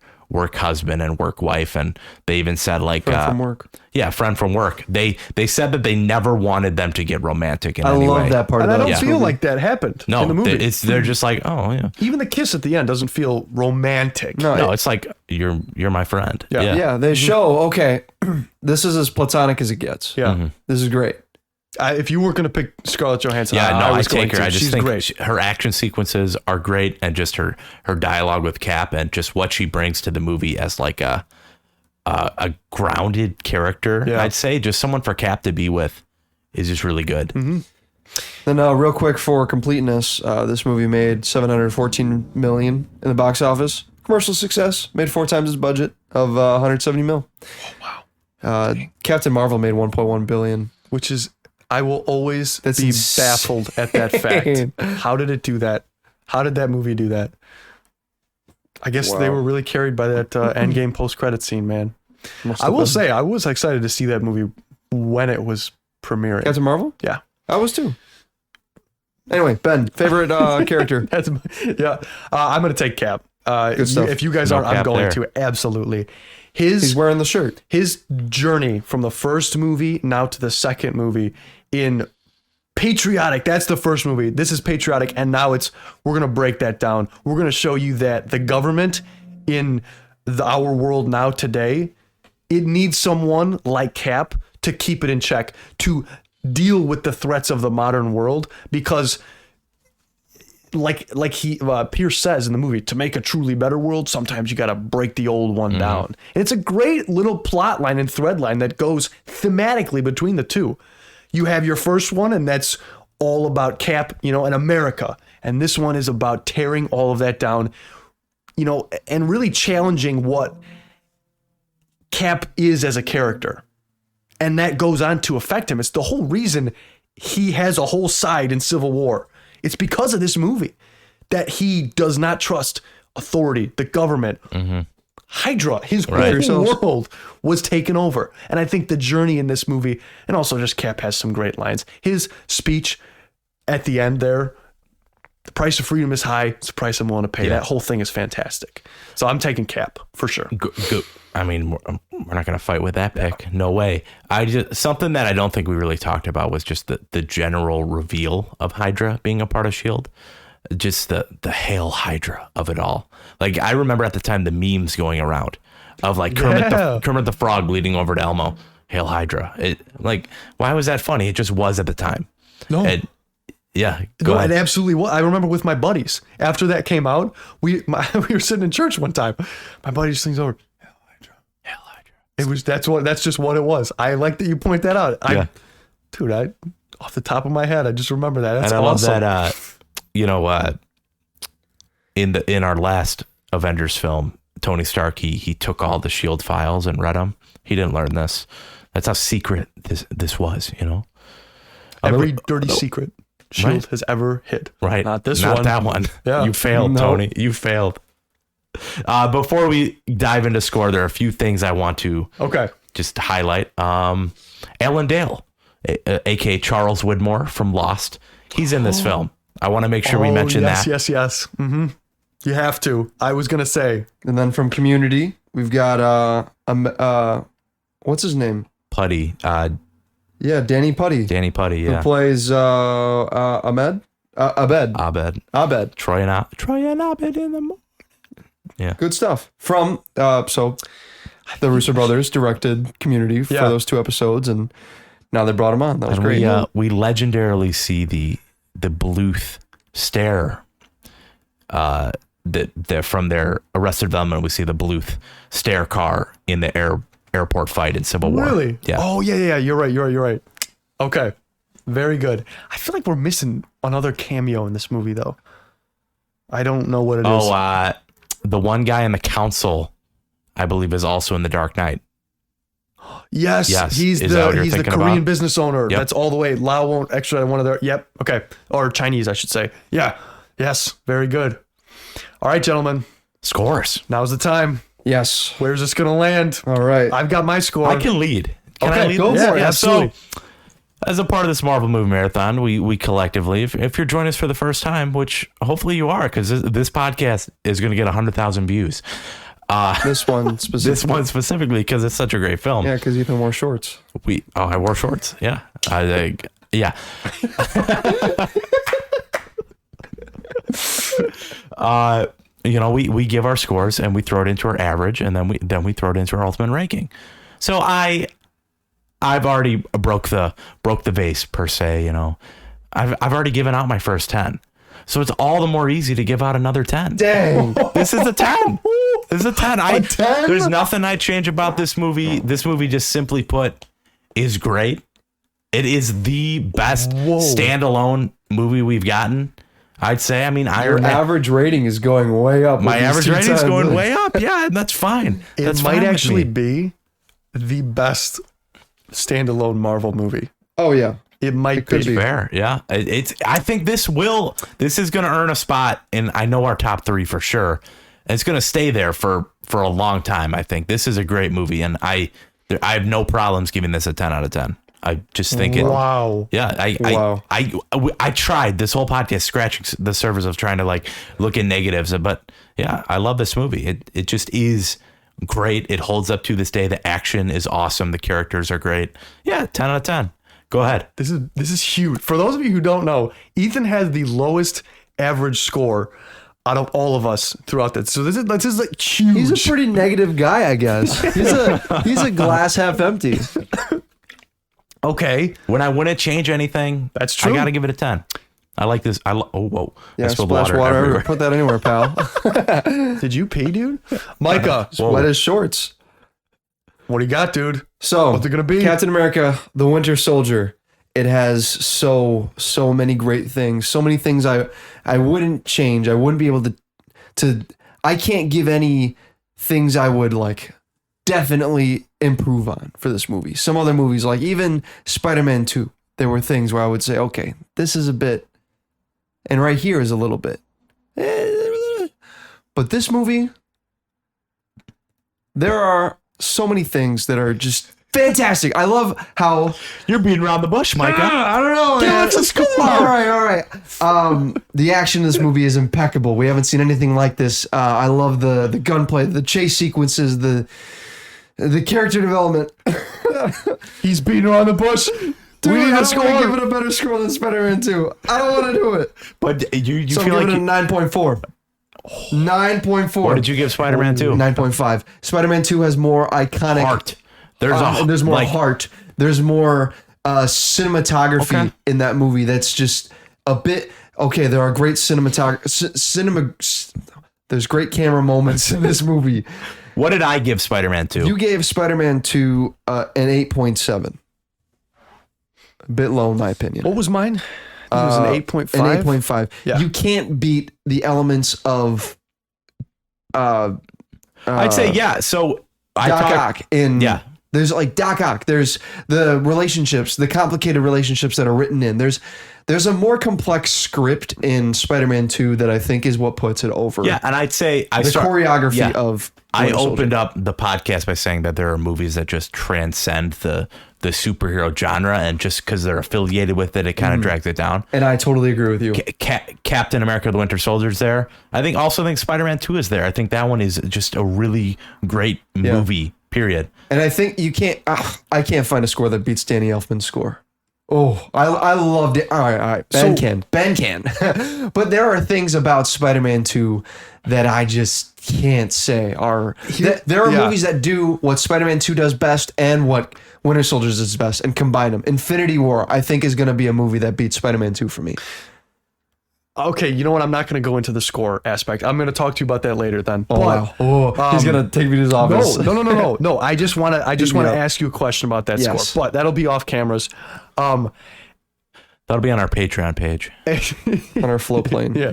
husband and work wife, and they even said like Friend from work. Yeah, friend from work. They said that they never wanted them to get romantic in I any love way. that part And I of don't that. feel like that happened No, in the movie. they're just like, oh yeah. Even the kiss at the end doesn't feel romantic. No, it's like you're my friend. Yeah. Yeah, they show, okay, this is as platonic as it gets. Yeah. This is great. If you weren't going to pick Scarlett Johansson, Yeah, no, I was going take her. to. I just She's think great. her action sequences are great, and just her dialogue with Cap and just what she brings to the movie as like a grounded character. Yeah. I'd say just someone for Cap to be with is just really good. Mm-hmm. Then real quick for completeness, this movie made $714 million in the box office. Commercial success, made 4 times its budget of $170 million. Oh, wow. Captain Marvel made $1.1 billion. Which is, I will always That's be insane. baffled at that fact. How did it do that? How did that movie do that? I guess they Wow. were really carried by that Endgame post-credit scene, man. I will say, I was excited to see that movie when it was premiering. Captain Marvel? Yeah. I was too. Anyway, Ben, favorite character? That's yeah. I'm gonna take Cap. Good stuff. If you guys No aren't, I'm Cap going there. to absolutely. He's wearing the shirt. His journey from the first movie now to the second movie in patriotic. That's the first movie. This is patriotic, and now we're gonna break that down. We're gonna show you that the government in our world now today, it needs someone like Cap to keep it in check, to deal with the threats of the modern world, because like he Pierce says in the movie, to make a truly better world, sometimes you got to break the old one down. And it's a great little plot line and thread line that goes thematically between the two. You have your first one, and that's all about Cap, and America. And this one is about tearing all of that down, and really challenging what Cap is as a character. And that goes on to affect him. It's the whole reason he has a whole side in Civil War. It's because of this movie that he does not trust authority, the government. Hydra, his whole world was taken over. And I think the journey in this movie, and also just Cap has some great lines. His speech at the end there, the price of freedom is high, it's the price I'm willing to pay. Yeah. That whole thing is fantastic. So I'm taking Cap for sure. Go. I mean, we're not going to fight with that pick. No way. Something that I don't think we really talked about was just the general reveal of Hydra being a part of S.H.I.E.L.D. Just the Hail Hydra of it all. Like, I remember at the time the memes going around of like Kermit the Frog bleeding over to Elmo. Hail Hydra. Why was that funny? It just was at the time. No. Yeah, Go ahead. It absolutely was. I remember with my buddies, after that came out, we were sitting in church one time. My buddy just leans over, Hail Hydra. Hail Hydra. That's just what it was. I like that you point that out. Yeah. Dude, off the top of my head, I just remember that. That's and I awesome. love that, in our last Avengers film, Tony Stark, he took all the S.H.I.E.L.D. files and read them. He didn't learn this. That's how secret this was, Every dirty secret S.H.I.E.L.D. Right. has ever hid. Right. Not this Not one. that one. Yeah. You failed, No. Tony. You failed. Before we dive into score, there are a few things I want to Okay. just highlight. Alan Dale, aka Charles Widmore from Lost. He's in this film. I want to make sure we mention yes, that. Yes. Mm-hmm. You have to. I was going to say. And then from Community, we've got, what's his name? Putty. Yeah, Danny Putty. Danny Putty, Who yeah. plays Abed. Abed. Troy and Abed in the morning. Good stuff. From the Russo brothers directed Community for Yeah. those 2 episodes, and now they brought him on. That was And great. we legendarily see the Bluth stare. That from their Arrested Development, we see the Bluth stair car in the airport fight in Civil War. Really? Yeah. Oh, yeah. You're right. Okay. Very good. I feel like we're missing another cameo in this movie, though. I don't know what it is. Oh, the one guy in the council, I believe, is also in The Dark Knight. Yes, Yes. he's Is that what the you're thinking Korean about? business owner. Yep. That's all the way. Lao won't extradite one of their. Yep. Okay. Or Chinese, I should say. Yeah. Yes. Very good. All right, gentlemen. Scores. Now's the time. Yes. Where's this gonna land? All right. I've got my score. I can lead. Can I Okay, lead go this? for it. Yeah, Absolutely. So, as a part of this Marvel movie marathon, we collectively, if you're joining us for the first time, which hopefully you are, because this podcast is going to get 100,000 views. This one specifically. This one specifically because it's such a great film. Yeah, because Ethan wore shorts. I wore shorts. Yeah. Yeah. We give our scores and we throw it into our average, and then we throw it into our ultimate ranking. So I've already broke the vase per se. I've already given out my first 10, so it's all the more easy to give out another 10. Dang. This is a 10. This is a 10. A 10? There's nothing I'd change about this movie. This movie, just simply put, is great. It is the best standalone movie we've gotten, I'd say. I mean, Your Iron Man. average rating is going way up. My with these average two rating is tens. going way up. Yeah, and that's fine. It That's might fine with actually me. be the best standalone Marvel movie. Oh, yeah. It might could be. be. Fair, yeah. I think this is going to earn a spot in, I know, our top 3 for sure. And it's going to stay there for a long time. I think this is a great movie, and I have no problems giving this a 10 out of 10. I just think it. Wow. Yeah, Wow. I tried this whole podcast scratching the surface of trying to look at negatives, but yeah, I love this movie. It just is great. It holds up to this day. The action is awesome. The characters are great. Yeah, 10 out of 10. Go ahead. This is huge. For those of you who don't know, Ethan has the lowest average score out of all of us throughout that. So this is like huge. He's a pretty negative guy, I guess. He's a glass half empty. okay. When I wouldn't change anything, That's true. I got to give it a 10. I like this. Oh, whoa. Yeah, I spilled splash water. everywhere. Put that anywhere, pal. Did you pee, dude? Micah, Whoa. Wet as shorts. what do you got, dude? So, What's it gonna be? Captain America, the Winter Soldier. It has so many great things. So many things I wouldn't change. I wouldn't be able to I can't give any things I would definitely improve on for this movie. Some other movies, like even Spider-Man 2, there were things where I would say, okay, this is a bit, and right here is a little bit. But this movie, there are so many things that are just fantastic. I love how You're beating around the bush, Micah. I don't know. Give man. us a score. All right. The action in this movie is impeccable. We haven't seen anything like this. I love the gunplay, the chase sequences, the character development. He's beating around the bush. Dude, we need I a don't want to score. give it a better score than Spider-Man 2. I don't want to do it. But you So I'm feel like giving it a 9.4. 9.4. what did you give Spider-Man 2? 9.5. Spider-Man 2 has more iconic Heart. There's and there's more heart. There's more cinematography Okay. in that movie. That's just a bit okay. There are great There's great camera moments in this movie. What did I give Spider-Man 2? You gave Spider-Man 2 an 8.7. A bit low in my opinion. What was mine? I think it was an 8.5. An 8.5. Yeah. You can't beat the elements of I'd say, yeah. So I Doc talked. Ock in Yeah. There's Doc Ock. There's the relationships, the complicated relationships that are written in. There's a more complex script in Spider-Man 2 that I think is what puts it over. Yeah, and I'd say The choreography of I Winter Soldier. opened up the podcast by saying that there are movies that just transcend the superhero genre, and just because they're affiliated with it, it kind of drags it down. And I totally agree with you. Captain America: The Winter Soldier's there. I think Spider-Man 2 is there. I think that one is just a really great movie. Period. And I think you can't. I can't find a score that beats Danny Elfman's score. Oh, I loved it. All right. Ben can. But there are things about Spider-Man 2 that I just can't say are. There are movies that do what Spider-Man 2 does best and what Winter Soldier does best, and combine them. Infinity War, I think, is going to be a movie that beats Spider-Man 2 for me. Okay, you know what? I'm not going to go into the score aspect. I'm going to talk to you about that later then. Oh, wow. Oh, he's going to take me to his office. No. I just want to me up. ask you a question about that Yes. score, but that'll be off cameras. That'll be on our Patreon page. on our float plane. Yeah.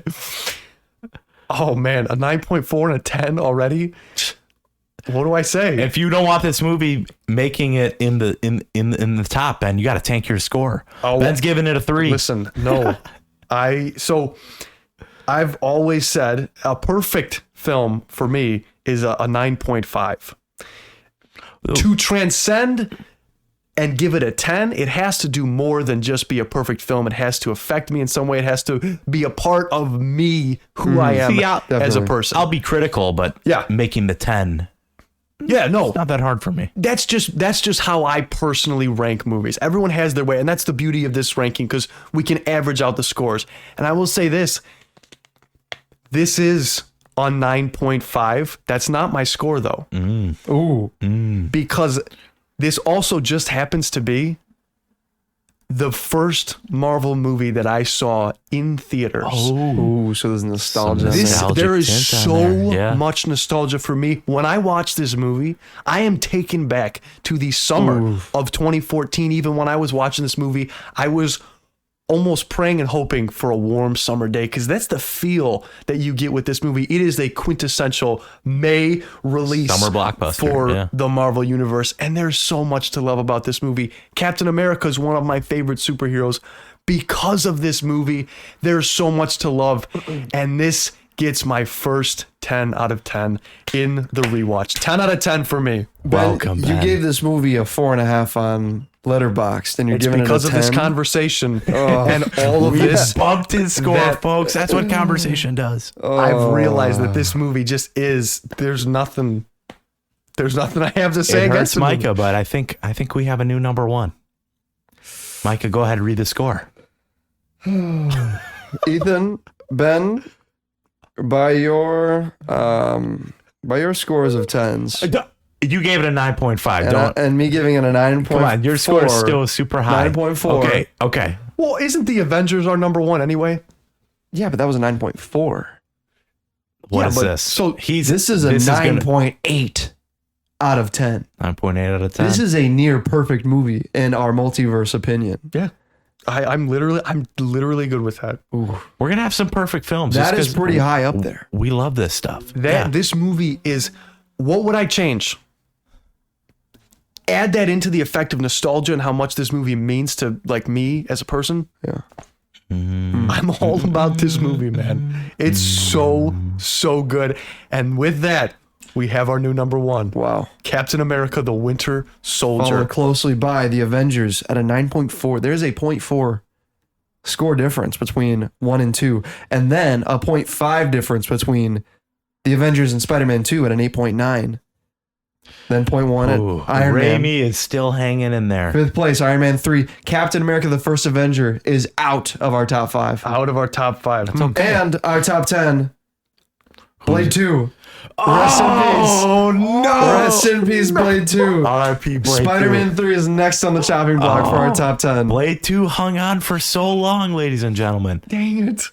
Oh man, a 9.4 and a 10 already. What do I say? If you don't want this movie making it in the top, Ben, you got to tank your score. Oh, Ben's giving it a 3. Listen, no. I've always said a perfect film for me is a 9.5. To transcend and give it a 10, it has to do more than just be a perfect film. It has to affect me in some way. It has to be a part of me, who I am as a definitely. person. I'll be critical, but Yeah. making the 10, Yeah, no. not that hard for me. That's just how I personally rank movies. Everyone has their way, and that's the beauty of this ranking, because we can average out the scores. And I will say this is on 9.5. That's not my score though. Ooh. Because this also just happens to be the first Marvel movie that I saw in theaters. Ooh, so there's nostalgia. Some in there. nostalgia. There is tint on so there, yeah. much nostalgia for me. When I watch this movie, I am taken back to the summer of 2014. Even when I was watching this movie, I was almost praying and hoping for a warm summer day, because that's the feel that you get with this movie. It is a quintessential May release Summer blockbuster, for yeah. the Marvel Universe. And there's so much to love about this movie. Captain America is one of my favorite superheroes. Because of this movie, there's so much to love. And this gets my first 10 out of 10 in the rewatch. 10 out of 10 for me. Welcome, You Ben. gave this movie a 4.5 on Letterboxd, and you're It's giving because it a of 10. this conversation and all of this. bumped his score, that- folks. That's what conversation does. I've realized that this movie just is. There's nothing I have to say It against hurts the movie. Micah, but I think we have a new number 1. Micah, go ahead and read the score. Ethan, Ben, by your scores of 10s, You gave it a 9.5. and, Don't and me giving it a 9.4. come on. Your score is still super high. 9.4. Okay. Well, isn't the Avengers our number 1 anyway? Yeah, but that was a 9.4. What Yeah, is but- this? so This is a 9.8 out of 10. 9.8 out of 10. This is a near perfect movie in our multiverse opinion. Yeah. I'm literally good with that. We're gonna have some perfect films. just That is 'cause pretty high up there. We love this stuff. This movie is. What would I change? Add that into the effect of nostalgia and how much this movie means to like me as a person. Yeah. I'm all about this movie, man. It's so good. And with that, we have our new number 1. Wow. Captain America: The Winter Soldier. Followed closely by the Avengers at a 9.4. There's a 0.4 score difference between 1 and 2. And then a 0.5 difference between the Avengers and Spider-Man 2 at an 8.9. Then 0.1 Ooh, at Iron Man. Raimi is still hanging in there. 5th place, Iron Man 3. Captain America, the First Avenger is out of our top 5. Out of our top 5. And our top 10, Blade 2. Rest in peace. Oh no! Rest in peace, Blade 2. R.I.P. Blade Spider-Man 3 is next on the chopping block for our top 10. Blade 2 hung on for so long, ladies and gentlemen. Dang it.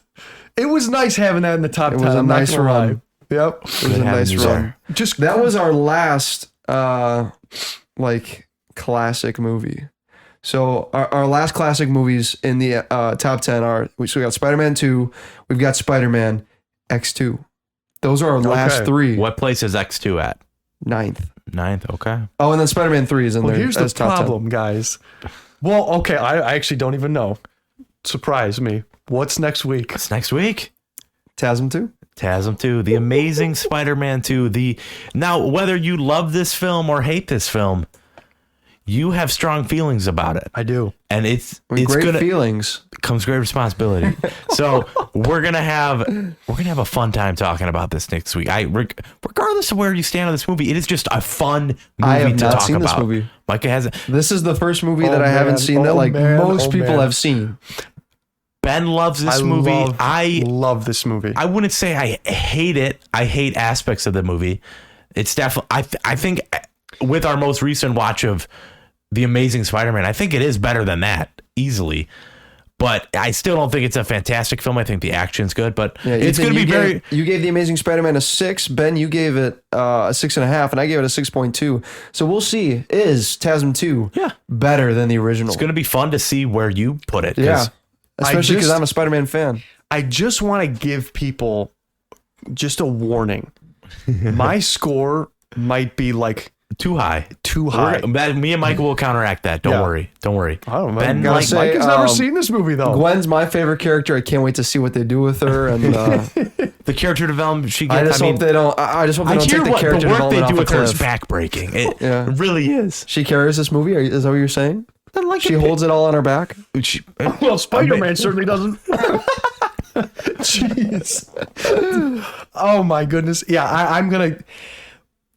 It was nice having that in the top 10. was a I'm not nice gonna lie. run. Yep. It was a nice run. Just That was our last classic movie. So our last classic movies in the top 10 are, we got Spider-Man 2, we've got Spider-Man X2. Those are our last Okay. 3. What place is X2 at? 9th. 9th, okay. Oh, and then Spider-Man 3 is in Well, there. here's the as top 10. problem, guys. Well, okay, I actually don't even know. Surprise me. What's next week? It's next week. TASM 2? TASM 2, The Amazing Spider-Man 2. Now, whether you love this film or hate this film, you have strong feelings about it. I do. And it's Great gonna feelings. comes great responsibility. So we're gonna have a fun time talking about this next week. Regardless of where you stand on this movie, it is just a fun movie I have to not talk seen this about. movie. Micah hasn't. This is the first movie Oh, that I haven't man. seen that Oh, like man. most Oh, people man. have seen. Ben loves this movie. I love this movie. I wouldn't say I hate it. I hate aspects of the movie. It's definitely. I think with our most recent watch of The Amazing Spider-Man, I think it is better than that easily. But I still don't think it's a fantastic film. I think the action's good, but Yeah, it's Ethan, going to be very. You gave The Amazing Spider-Man a 6. Ben, you gave it a 6.5, and I gave it a 6.2. So we'll see. Is TASM 2 Yeah. better than the original? It's going to be fun to see where you put it. 'cause Yeah. especially because I'm a Spider-Man fan. I just want to give people just a warning. My score might be like Too high. Me and Michael will counteract that. Don't worry. I don't know. Ben, Mike like, has never seen this movie though. Gwen's my favorite character. I can't wait to see what they do with her. And the character development she gets. I just hope they don't. I just hope they don't take the character the work they development do off with a her is cliff. backbreaking. It really is. She carries this movie. Is that what you're saying? Like She holds it all on her back. Well, Spider-Man certainly doesn't. Jeez. Oh my goodness. Yeah,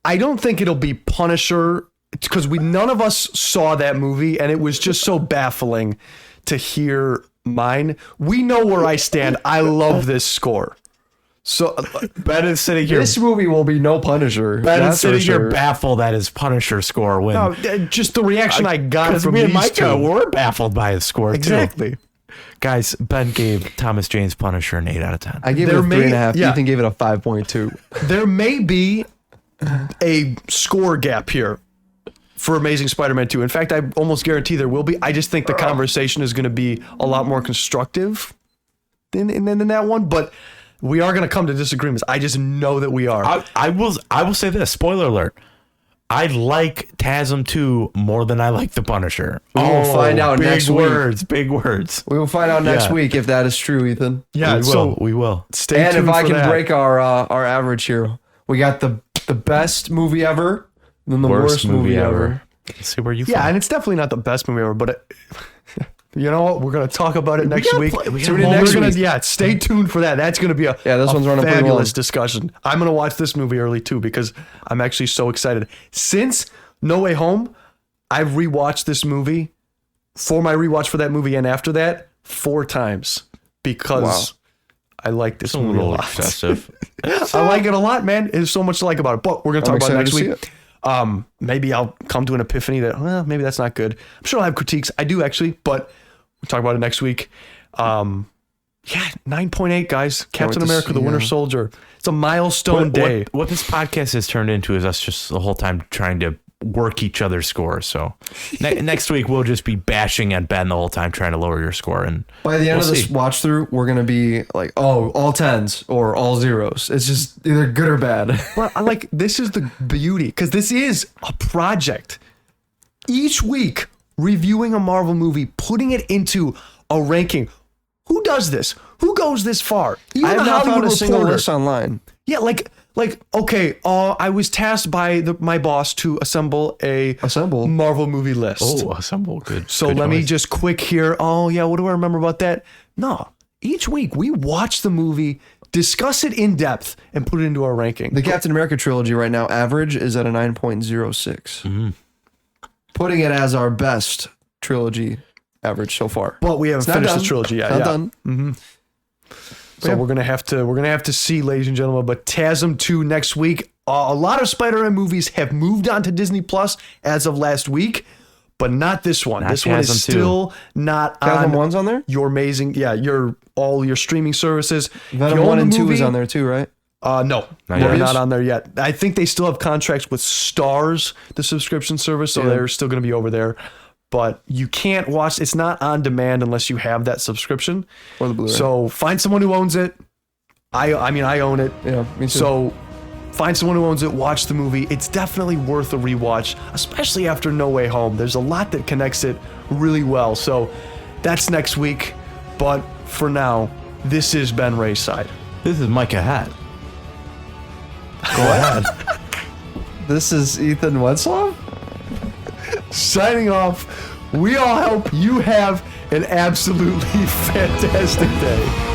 I don't think it'll be Punisher because none of us saw that movie and it was just so baffling to hear mine. We know where I stand. I love this score. So Ben is sitting here. This movie will be no Punisher. Ben is That's for sitting here sure. baffled at his Punisher score when No, just the reaction I got from me and these Micah two. were baffled by his score too. Exactly. Guys, Ben gave Thomas Jane's Punisher an 8 out of 10. I gave There it a may- 3.5. yeah. Ethan gave it a 5.2. There may be a score gap here for Amazing Spider-Man 2. In fact, I almost guarantee there will be. I just think the conversation is going to be a lot more constructive than that one. But we are going to come to disagreements. I just know that we are. I will say this, spoiler alert. I like TASM 2 more than I like the Punisher. We will find out next week. Big words. We will find out next Yeah. week if that is true, Ethan. Yeah, We will. stay And tuned if I for can that. break our average here, we got the best movie ever, then the worst movie ever. Let's see where you Yeah, fall. and it's definitely not the best movie ever, but you know what? We're going to talk about it next week. Tune in next week. Yeah, stay tuned for that. That's going to be Yeah, this one's running pretty fabulous long. discussion. I'm going to watch this movie early too because I'm actually so excited. Since No Way Home, I've rewatched this movie for my rewatch for that movie and after that 4 times because I like this a movie a little lot. excessive. I like it a lot, man. There's so much to like about it. But we're going to I'm talk about it excited next to see week. Maybe I'll come to an epiphany that, well, maybe that's not good. I'm sure I'll have critiques. I do actually, but we'll talk about it next week. Yeah, 9.8, guys. Captain wait to America, see, the Winter yeah. Soldier. It's a milestone day. What this podcast has turned into is us just the whole time trying to work each other's scores. So next week we'll just be bashing at Ben the whole time trying to lower your score. And By the end we'll of this see. watch through, we're gonna be like, oh, all 10s or all 0s. It's just either good or bad. But I like, this is the beauty because this is a project. Each week, reviewing a Marvel movie, putting it into a ranking. Who does this? Who goes this far? Even I have the not Hollywood found a single Reporter. list online. Yeah, like okay. I was tasked by my boss to assemble a Assemble? Marvel movie list. Oh, assemble. Good. so good let me choice. just quick here. Oh yeah, what do I remember about that? No, each week we watch the movie, discuss it in depth, and put it into our ranking. The Captain America trilogy right now, average is at a 9.06. Putting it as our best trilogy average so far. But we haven't It's not finished done. the trilogy yet. Not Yeah. done. So Yeah. we're gonna have to see, ladies and gentlemen. But TASM 2 next week. A lot of Spider-Man movies have moved on to Disney Plus as of last week, but not this one. Not This one is TASM 2. still not Venom on 1's on there? your amazing, all your streaming services. Venom If you 1 own and the 2 is movie- on there too, right? No, Not they're yet. not on there yet. I think they still have contracts with Stars, the subscription service, so Yeah. they're still going to be over there. But you can't watch. It's not on demand unless you have that subscription. Or the Blu-ray. So find someone who owns it. I mean, I own it. Yeah, me too. So find someone who owns it. Watch the movie. It's definitely worth a rewatch, especially after No Way Home. There's a lot that connects it really well. So that's next week. But for now, this is Ben Ray's side. This is Micah Hat. Go ahead. This is Ethan Wetzlaw? Signing off. We all hope you have an absolutely fantastic day.